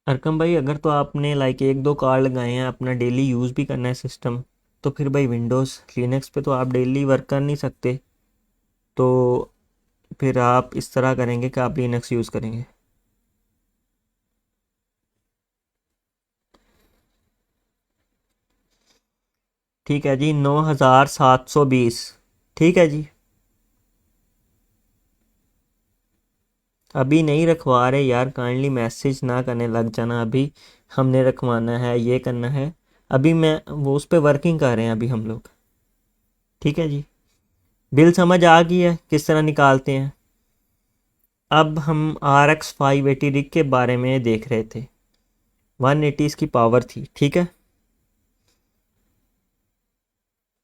अरकम भाई, अगर तो आपने लाइक 1 2 कार्ड लगाए हैं, अपना डेली यूज़ भी करना है सिस्टम, तो फिर भाई विंडोज़ लिनक्स पे तो आप डेली वर्क कर नहीं सकते। तो फिर आप इस तरह करेंगे कि आप लिनक्स यूज़ करेंगे। ठीक है जी। 9720। ठीक है जी। अभी नहीं रखवा रहे यार, काइंडली मैसेज ना करने लग जाना। अभी हमने रखवाना है, ये करना है। अभी मैं वो उस पर वर्किंग कर रहे हैं अभी हम लोग। ठीक है जी। बिल समझ आ गई है किस तरह निकालते हैं। अब हम RX 580 रिग के बारे में देख रहे थे। 180 इसकी पावर थी। ठीक है,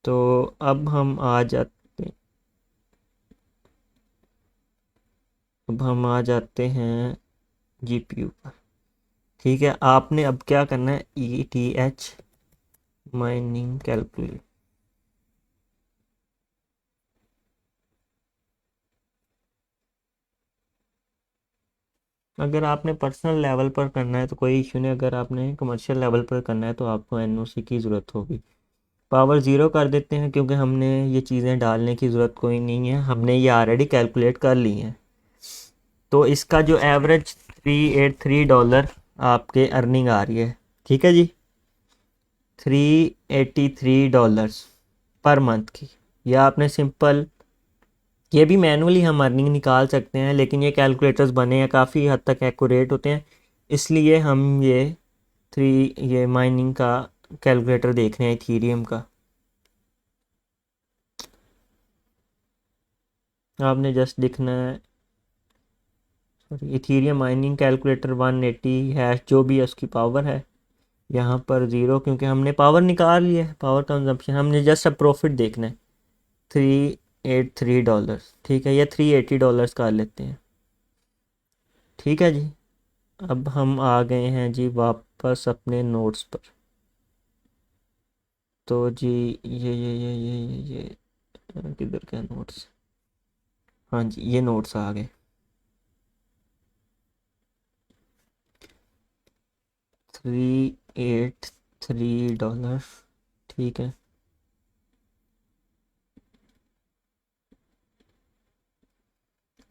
तो अब हम आ जाते हैं GPU पर। ठीक है, आपने अब क्या करना है, ETH माइनिंग कैलकुलेट। अगर आपने पर्सनल लेवल पर करना है तो कोई इशू नहीं, अगर आपने कमर्शियल लेवल पर करना है तो आपको एनओसी की ज़रूरत होगी। पावर ज़ीरो कर देते हैं क्योंकि हमने ये चीज़ें डालने की ज़रूरत कोई नहीं है, हमने ये ऑलरेडी कैलकुलेट कर ली हैं। तो इसका जो एवरेज $383 आपके अर्निंग आ रही है, ठीक है जी, $383 पर मंथ की। या आपने सिंपल, ये भी मैनुअली हम अर्निंग निकाल सकते हैं, लेकिन ये कैलकुलेटर्स बने हैं काफ़ी हद तक एक्यूरेट होते हैं, इसलिए हम ये माइनिंग का कैलकुलेटर देख रहे हैं इथीरियम का। आपने जस्ट लिखना है, sorry, Ethereum mining calculator 180 hash जो भी है उसकी पावर है, यहाँ पर ज़ीरो क्योंकि हमने पावर निकाल लिया है, पावर कंजम्पशन हमने जस्ट अब प्रॉफिट देखना है। $383, ठीक है, या $380 कर लेते हैं, ठीक है जी। अब हम आ गए हैं जी वापस अपने नोट्स पर। तो जी ये किधर गए नोट्स? हाँ जी, ये नोट्स आ गए। $383, ठीक है।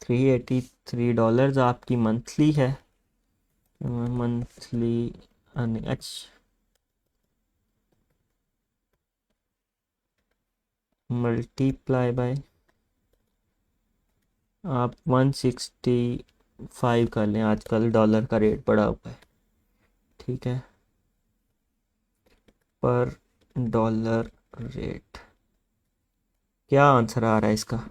$383 आपकी मंथली है, मंथली अर्निंग। अच्छा, मल्टीप्लाई बाय आप 165 कर लें, आजकल डॉलर का रेट बढ़ा हुआ है, ठीक है, पर डॉलर रेट। क्या आंसर आ रहा है इसका?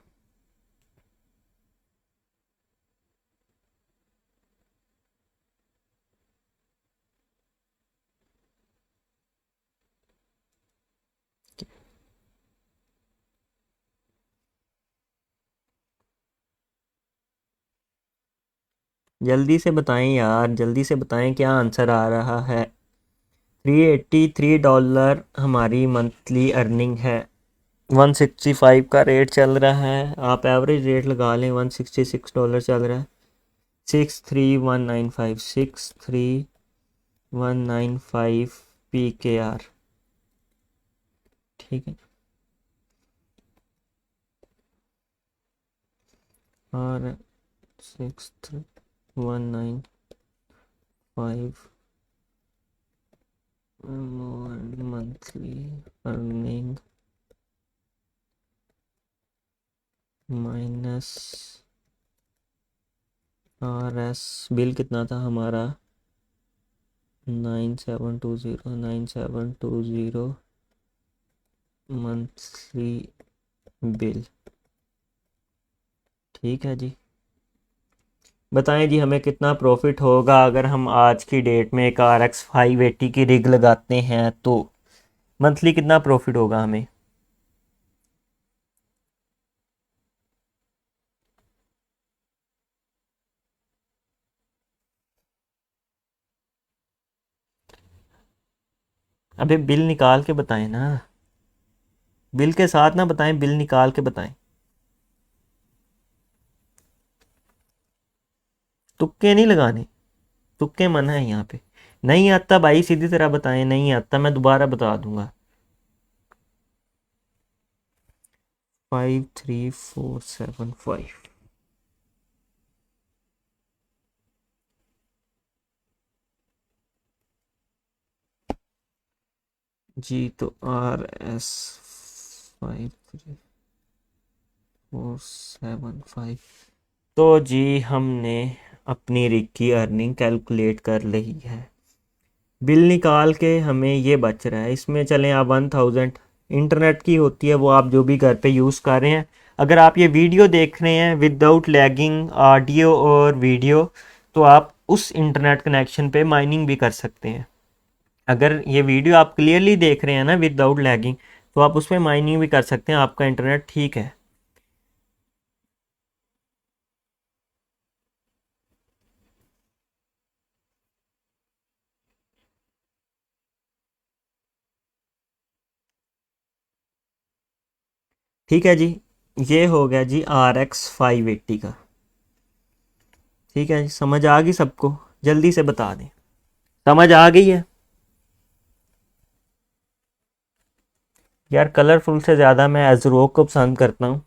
जल्दी से बताएं यार, जल्दी से बताएं क्या आंसर आ रहा है। $383 हमारी मंथली अर्निंग है, 165 का रेट चल रहा है, आप एवरेज रेट लगा लें, $166 चल रहा है। 63195, 63195 PKR, ठीक है। और 63195 monthly earning minus RS bill कितना था हमारा? 9720 मंथली बिल, ठीक है जी। बताएं जी हमें कितना प्रॉफिट होगा अगर हम आज की डेट में एक RX 580 की रिग लगाते हैं, तो मंथली कितना प्रॉफिट होगा हमें? अबे बिल निकाल के बताएं ना, बिल के साथ ना बताएं, बिल निकाल के बताएं। तुक्के नहीं लगाने, तुक्के मना है यहाँ पे। नहीं आता भाई सीधी तरह बताएं, नहीं आता मैं दोबारा बता दूंगा। 53475, जी तो RS 53475। तो जी हमने अपनी रिग की अर्निंग कैलकुलेट कर ली है, बिल निकाल के हमें ये बच रहा है। इसमें चलें आप 1000 इंटरनेट की होती है, वो आप जो भी घर पे यूज़ कर रहे हैं। अगर आप ये वीडियो देख रहे हैं विदाउट लैगिंग ऑडियो और वीडियो, तो आप उस इंटरनेट कनेक्शन पे माइनिंग भी कर सकते हैं। अगर ये वीडियो आप क्लियरली देख रहे हैं ना विदाउट लैगिंग, तो आप उस पर माइनिंग भी कर सकते हैं, आपका इंटरनेट ठीक है। ठीक है जी, ये हो गया जी RX 580 का, ठीक है, समझ आ गई सबको? जल्दी से बता दें, समझ आ गई है? यार कलरफुल से ज़्यादा मैं एजरोक को पसंद करता हूँ।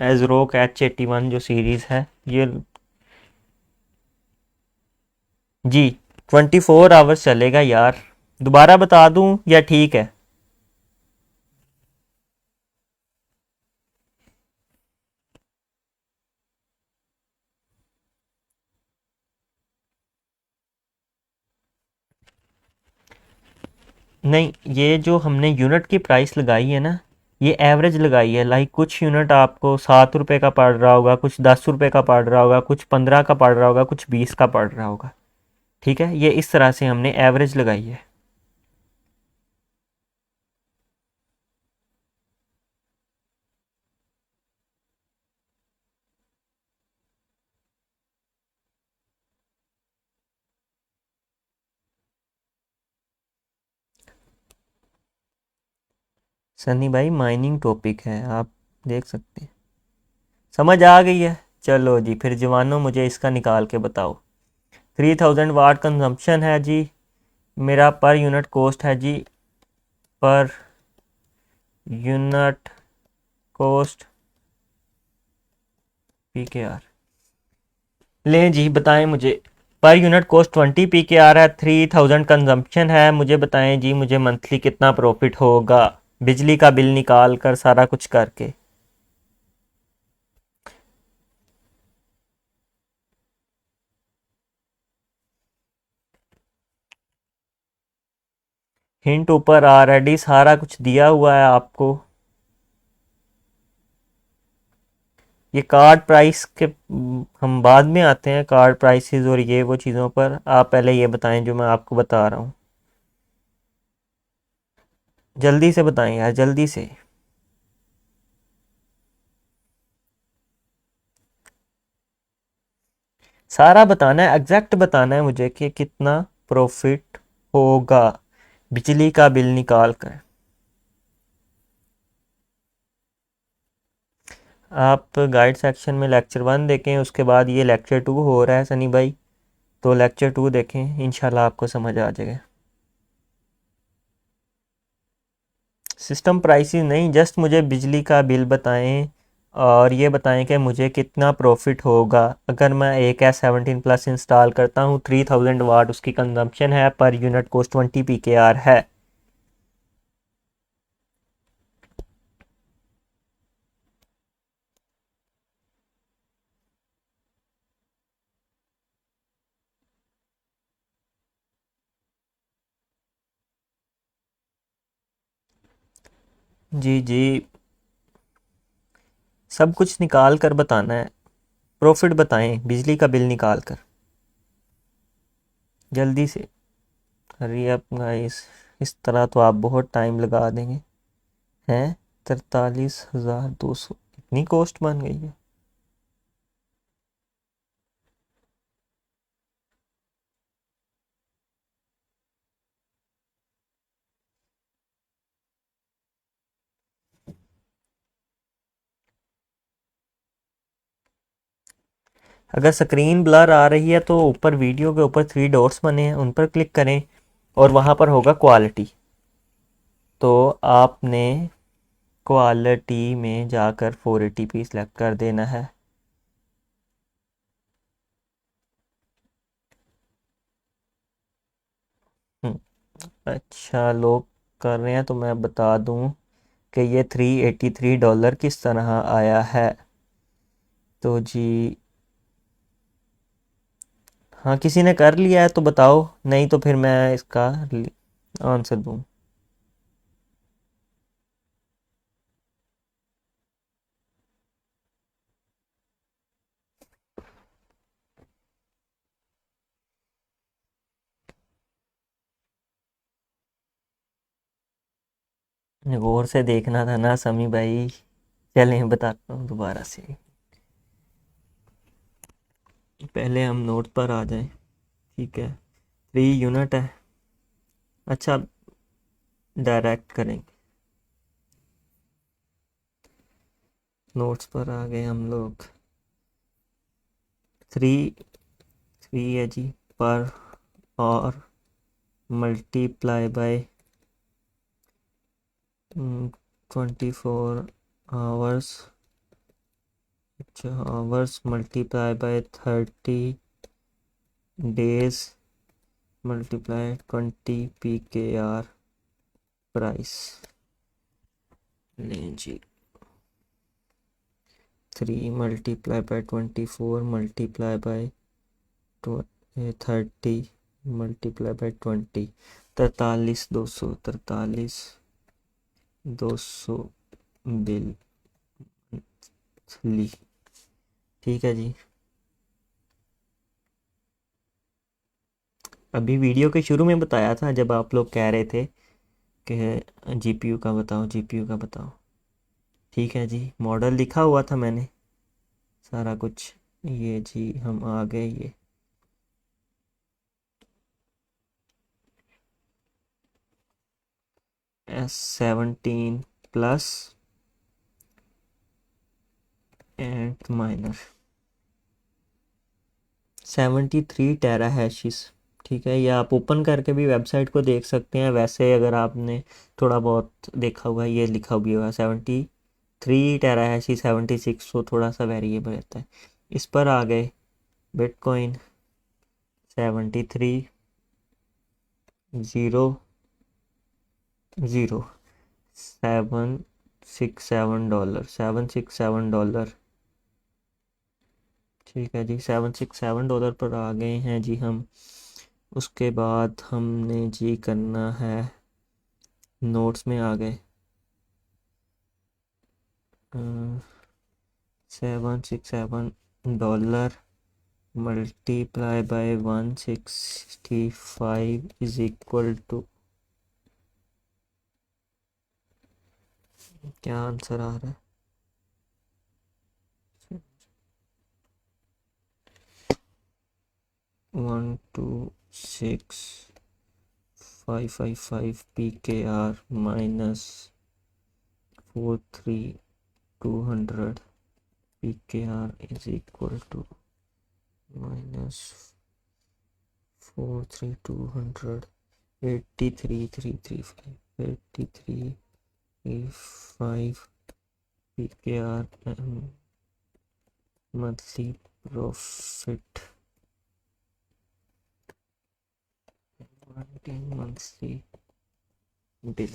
एजरोक H81 जो सीरीज़ है ये। जी, 24 आवर्स चलेगा यार। दोबारा बता दूँ या ठीक है? नहीं, ये जो हमने यूनिट की प्राइस लगाई है ना, ये एवरेज लगाई है। लाइक कुछ यूनिट आपको 7 रुपए का पड़ रहा होगा, कुछ 10 रुपए का पड़ रहा होगा, कुछ 15 का पड़ रहा होगा, कुछ 20 का पड़ रहा होगा। ठीक है, ये इस तरह से हमने एवरेज लगाई है। सनी भाई माइनिंग टॉपिक है, आप देख सकते हैं। समझ आ गई है? चलो जी, फिर जवानों मुझे इसका निकाल के बताओ। 3000 वाट कंजम्पशन है जी। मेरा पर यूनिट कॉस्ट है जी, पर यूनिट कॉस्ट PKR। लें जी, बताएं मुझे। पर यूनिट कॉस्ट 20 PKR है, 3000 कंजम्पशन है। मुझे बताएं जी, मुझे मंथली कितना प्रॉफिट होगा बिजली का बिल निकाल कर, सारा कुछ करके। हिंट ऊपर ऑलरेडी सारा कुछ दिया हुआ है आपको। ये कार्ड प्राइस के हम बाद में आते हैं, कार्ड प्राइसेस और ये वो चीज़ों पर। आप पहले ये बताएं जो मैं आपको बता रहा हूँ। जल्दी से बताएं यार, जल्दी से। सारा बताना है, एग्जैक्ट बताना है मुझे कि कितना प्रॉफिट होगा बिजली का बिल निकाल कर। आप गाइड सेक्शन में लेक्चर 1 देखें, उसके बाद ये लेक्चर 2 हो रहा है सनी भाई। तो लेक्चर 2 देखें, इंशाल्लाह आपको समझ आ जाएगा। सिस्टम प्राइसेस नहीं, जस्ट मुझे बिजली का बिल बताएं और ये बताएं कि मुझे कितना प्रॉफिट होगा अगर मैं एक S17 प्लस इंस्टॉल करता हूँ। 3000 वाट उसकी कंजम्पशन है, पर यूनिट कॉस्ट 20 PKR है। जी जी, सब कुछ निकाल कर बताना है। प्रॉफिट बताएं बिजली का बिल निकाल कर, जल्दी से। अरे अब गाइस, इस तरह तो आप बहुत टाइम लगा देंगे। हैं, 43,200 इतनी कॉस्ट बन गई है? अगर स्क्रीन ब्लर आ रही है तो ऊपर वीडियो के ऊपर 3 डॉट्स बने हैं, उन पर क्लिक करें और वहाँ पर होगा क्वालिटी। तो आपने क्वालिटी में जाकर 480p सेलेक्ट कर देना है। हम्म, अच्छा, लोग कर रहे हैं तो मैं बता दूं कि ये $383 किस तरह आया है। तो जी, हाँ, किसी ने कर लिया है तो बताओ, नहीं तो फिर मैं इसका आंसर दूं। गौर से देखना था ना समी भाई। चलें, बताता हूँ दोबारा से। पहले हम नोट पर आ जाएं। ठीक है, 3 यूनिट है। अच्छा, डायरेक्ट करेंगे। नोट्स पर आ गए हम लोग। 3 फी है जी पर और multiply by 24 hours, hours multiply by 30 days multiply 20 PKR price. लें जी 3 multiply by 24 multiply by 30 multiply by 20, 43,200 बिल ली। ठीक है जी। अभी वीडियो के शुरू में बताया था जब आप लोग कह रहे थे कि जीपीयू का बताओ, जीपीयू का बताओ। ठीक है जी, मॉडल लिखा हुआ था मैंने सारा कुछ। ये जी हम आ गए ये S17 प्लस एंड माइनर 73 टेरा हैशिस। ठीक है, ये आप ओपन करके भी वेबसाइट को देख सकते हैं। वैसे अगर आपने थोड़ा बहुत देखा हुआ है, ये लिखा भी हुआ 73 टेरा हैशिस 76, तो थोड़ा सा वेरिएबल रहता है। इस पर आ गए बिटकॉइन 73,00767 डॉलर, $767। ठीक है जी, $767 पर आ गए हैं जी हम। उसके बाद हमने जी करना है, नोट्स में आ गए $767 multiply by 165 is equal to, क्या आंसर आ रहा है? 126,555 PKR minus 43,200 PKR is equal to minus 43,200 83,335 PKR monthly profit, monthly bill।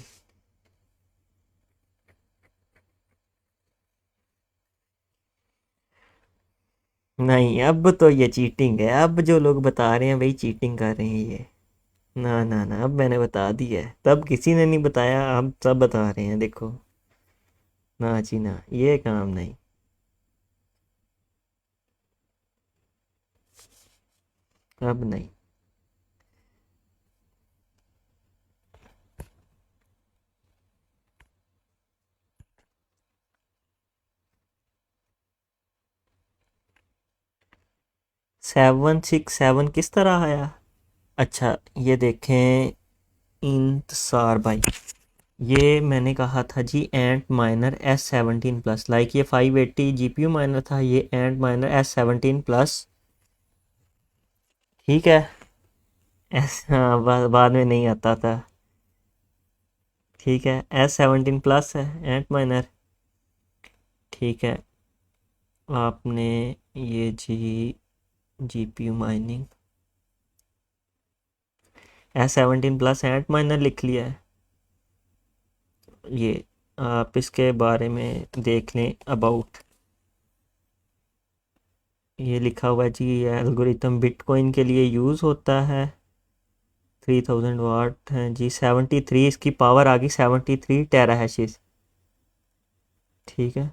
नहीं, अब तो ये चीटिंग है। अब जो लोग बता रहे हैं वही चीटिंग कर रहे हैं ये। ना ना ना, अब मैंने बता दिया है, तब किसी ने नहीं बताया, अब सब बता रहे हैं। देखो ना जी ना, ये काम नहीं। अब नहीं। $767 किस तरह आया? अच्छा, ये देखें इंतसार भाई, ये मैंने कहा था जी एंट माइनर S17 प्लस, लाइक ये 580 GPU माइनर था, ये एंट माइनर S17 प्लस। ठीक है, एस हाँ, बाद में नहीं आता था। ठीक है, S17 प्लस है एंट माइनर। ठीक है, आपने ये जी GPU माइनिंग S17 प्लस एंट माइनर लिख लिया है। ये आप इसके बारे में देख लें अबाउट, ये लिखा हुआ है जी, ये एल्गोरिथम बिटकॉइन के लिए यूज़ होता है। 3000 वाट है जी, 73 इसकी पावर आ गई, 73 टेरा हैशिस। ठीक है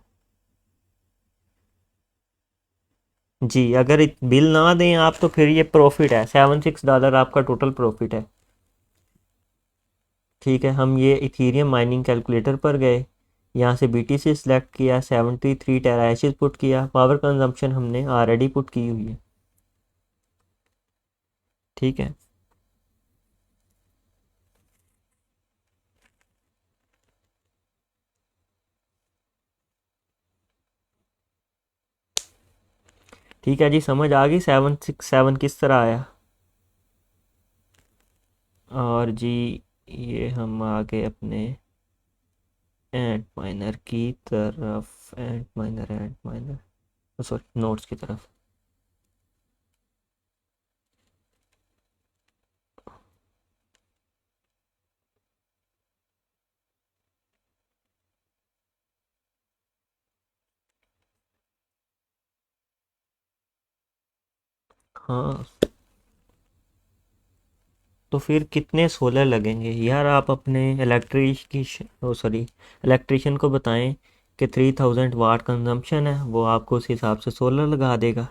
जी, अगर बिल ना दें आप तो फिर ये प्रॉफिट है, $76 आपका टोटल प्रॉफिट है। ठीक है, हम ये इथीरियम माइनिंग कैलकुलेटर पर गए, यहाँ से BTC सिलेक्ट किया, 73 टेरा हैशिस पुट किया, पावर कंजम्पशन हमने ऑलरेडी पुट की हुई है। ठीक है, ठीक है जी, समझ आ गई 767 किस तरह आया। और जी ये हम आ गए अपने एंट माइनर की तरफ, एंट माइनर सॉरी नोट्स की तरफ। हाँ, तो फिर कितने सोलर लगेंगे यार, आप अपने इलेक्ट्रिशियन को बताएं कि 3000 वाट कंजम्पशन है, वो आपको उस हिसाब से सोलर लगा देगा।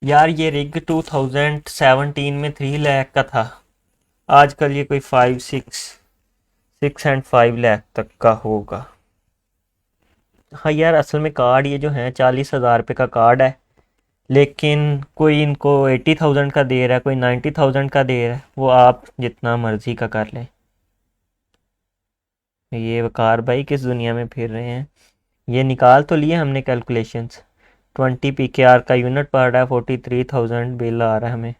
यार ये रिग 2017 में 3 लाख का था, आजकल ये कोई 6 एंड 5 लाख तक का होगा। हाँ यार, असल में कार्ड ये जो है 40,000 रुपये का कार्ड है, लेकिन कोई इनको 80,000 का दे रहा है, कोई 90,000 का दे रहा है, वो आप जितना मर्जी का कर लें। ये वकार भाई किस दुनिया में फिर रहे हैं। ये निकाल तो लिए हमने कैलकुलेशंस, 20 PKR का यूनिट पड़ रहा है, 43,000 बिल आ रहा है हमें।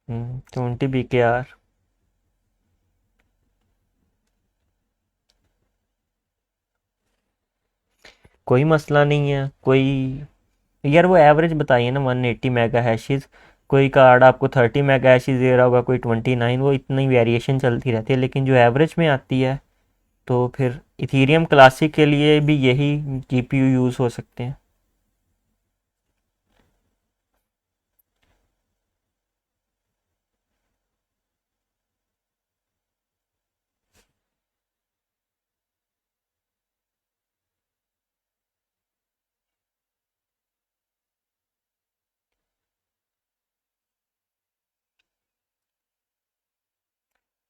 20 PKR। कोई मसला नहीं है कोई। यार वो एवरेज बताइए ना, 180 मेगा हैशेज। कोई कार्ड आपको 30 मेगा हैशेज दे रहा होगा, कोई 29, वो इतनी वेरिएशन चलती रहती है, लेकिन जो एवरेज में आती है तो फिर इथीरियम क्लासिक के लिए भी यही जीपीयू यूज़ हो सकते हैं।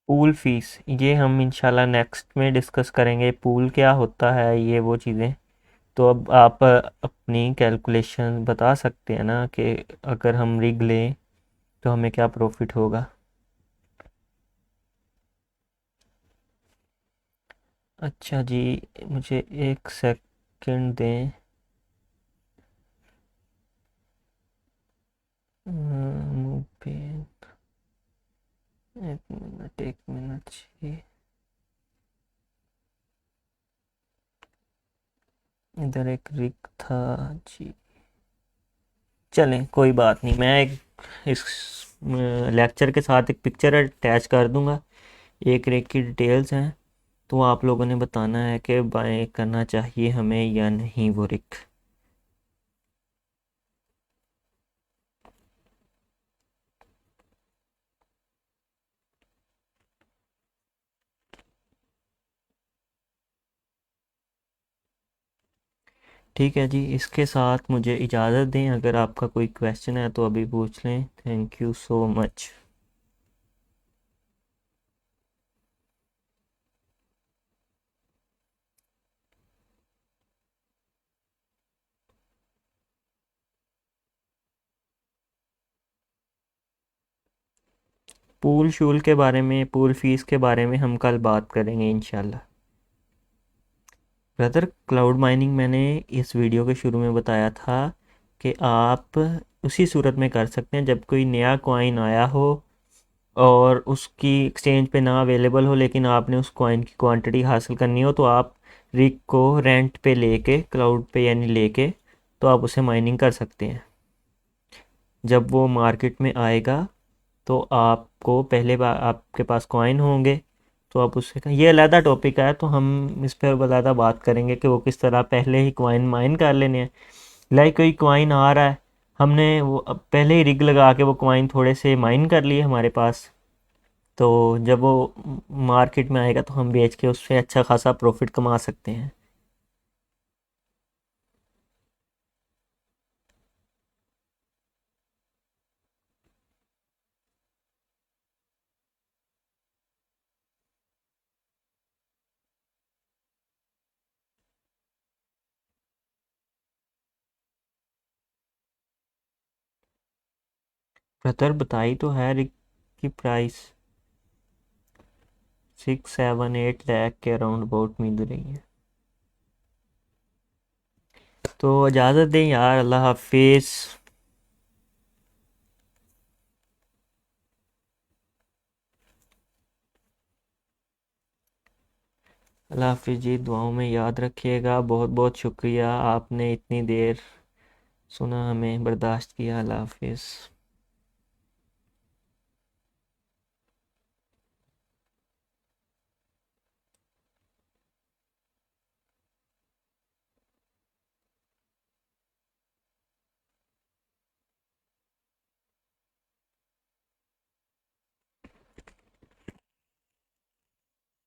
पूल फीस ये हम इंशाल्लाह नेक्स्ट में डिस्कस करेंगे, पूल क्या होता है ये वो चीज़ें। तो अब आप अपनी कैलकुलेशन बता सकते हैं ना कि अगर हम रिग लें तो हमें क्या प्रॉफिट होगा। अच्छा जी, मुझे एक सेकंड दें। पे एक मिनट जी, इधर एक रिग था जी। चलें कोई बात नहीं, मैं एक इस लेक्चर के साथ एक पिक्चर अटैच कर दूंगा, एक रिग की डिटेल्स हैं, तो आप लोगों ने बताना है कि बाय करना चाहिए हमें या नहीं वो रिग। ठीक है जी, इसके साथ मुझे इजाज़त दें, अगर आपका कोई क्वेश्चन है तो अभी पूछ लें। Thank you so much. Pool शूल के बारे में, पूल फीस के बारे में हम कल बात करेंगे इंशाल्लाह। ब्रदर, क्लाउड माइनिंग मैंने इस वीडियो के शुरू में बताया था कि आप उसी सूरत में कर सकते हैं जब कोई नया कॉइन आया हो और उसकी एक्सचेंज पे ना अवेलेबल हो, लेकिन आपने उस कॉइन की क्वांटिटी हासिल करनी हो, तो आप रिग को रेंट पे लेके, क्लाउड पे यानी लेके, तो आप उसे माइनिंग कर सकते हैं। जब वो मार्केट में आएगा तो आपको पहले बार आपके पास कॉइन होंगे, तो आप उससे ये अलग टॉपिक है, तो हम इस पर ज़्यादा बात करेंगे कि वो किस तरह पहले ही कॉइन माइन कर लेने हैं। लाइक कोई कॉइन आ रहा है, हमने वो अब पहले ही रिग लगा के वो कॉइन थोड़े से माइन कर लिए हमारे पास, तो जब वो मार्केट में आएगा तो हम बेच के उससे अच्छा खासा प्रॉफिट कमा सकते हैं। ब्रदर बताई तो है रिक की प्राइस 6-7-8 लाख के अराउंड अबाउट मिल रही है। तो इजाज़त दें यार, अल्लाह हाफिज़। अल्लाह हाफिज़ जी, दुआओं में याद रखिएगा। बहुत बहुत शुक्रिया, आपने इतनी देर सुना, हमें बर्दाश्त किया। अल्लाह हाफिज़।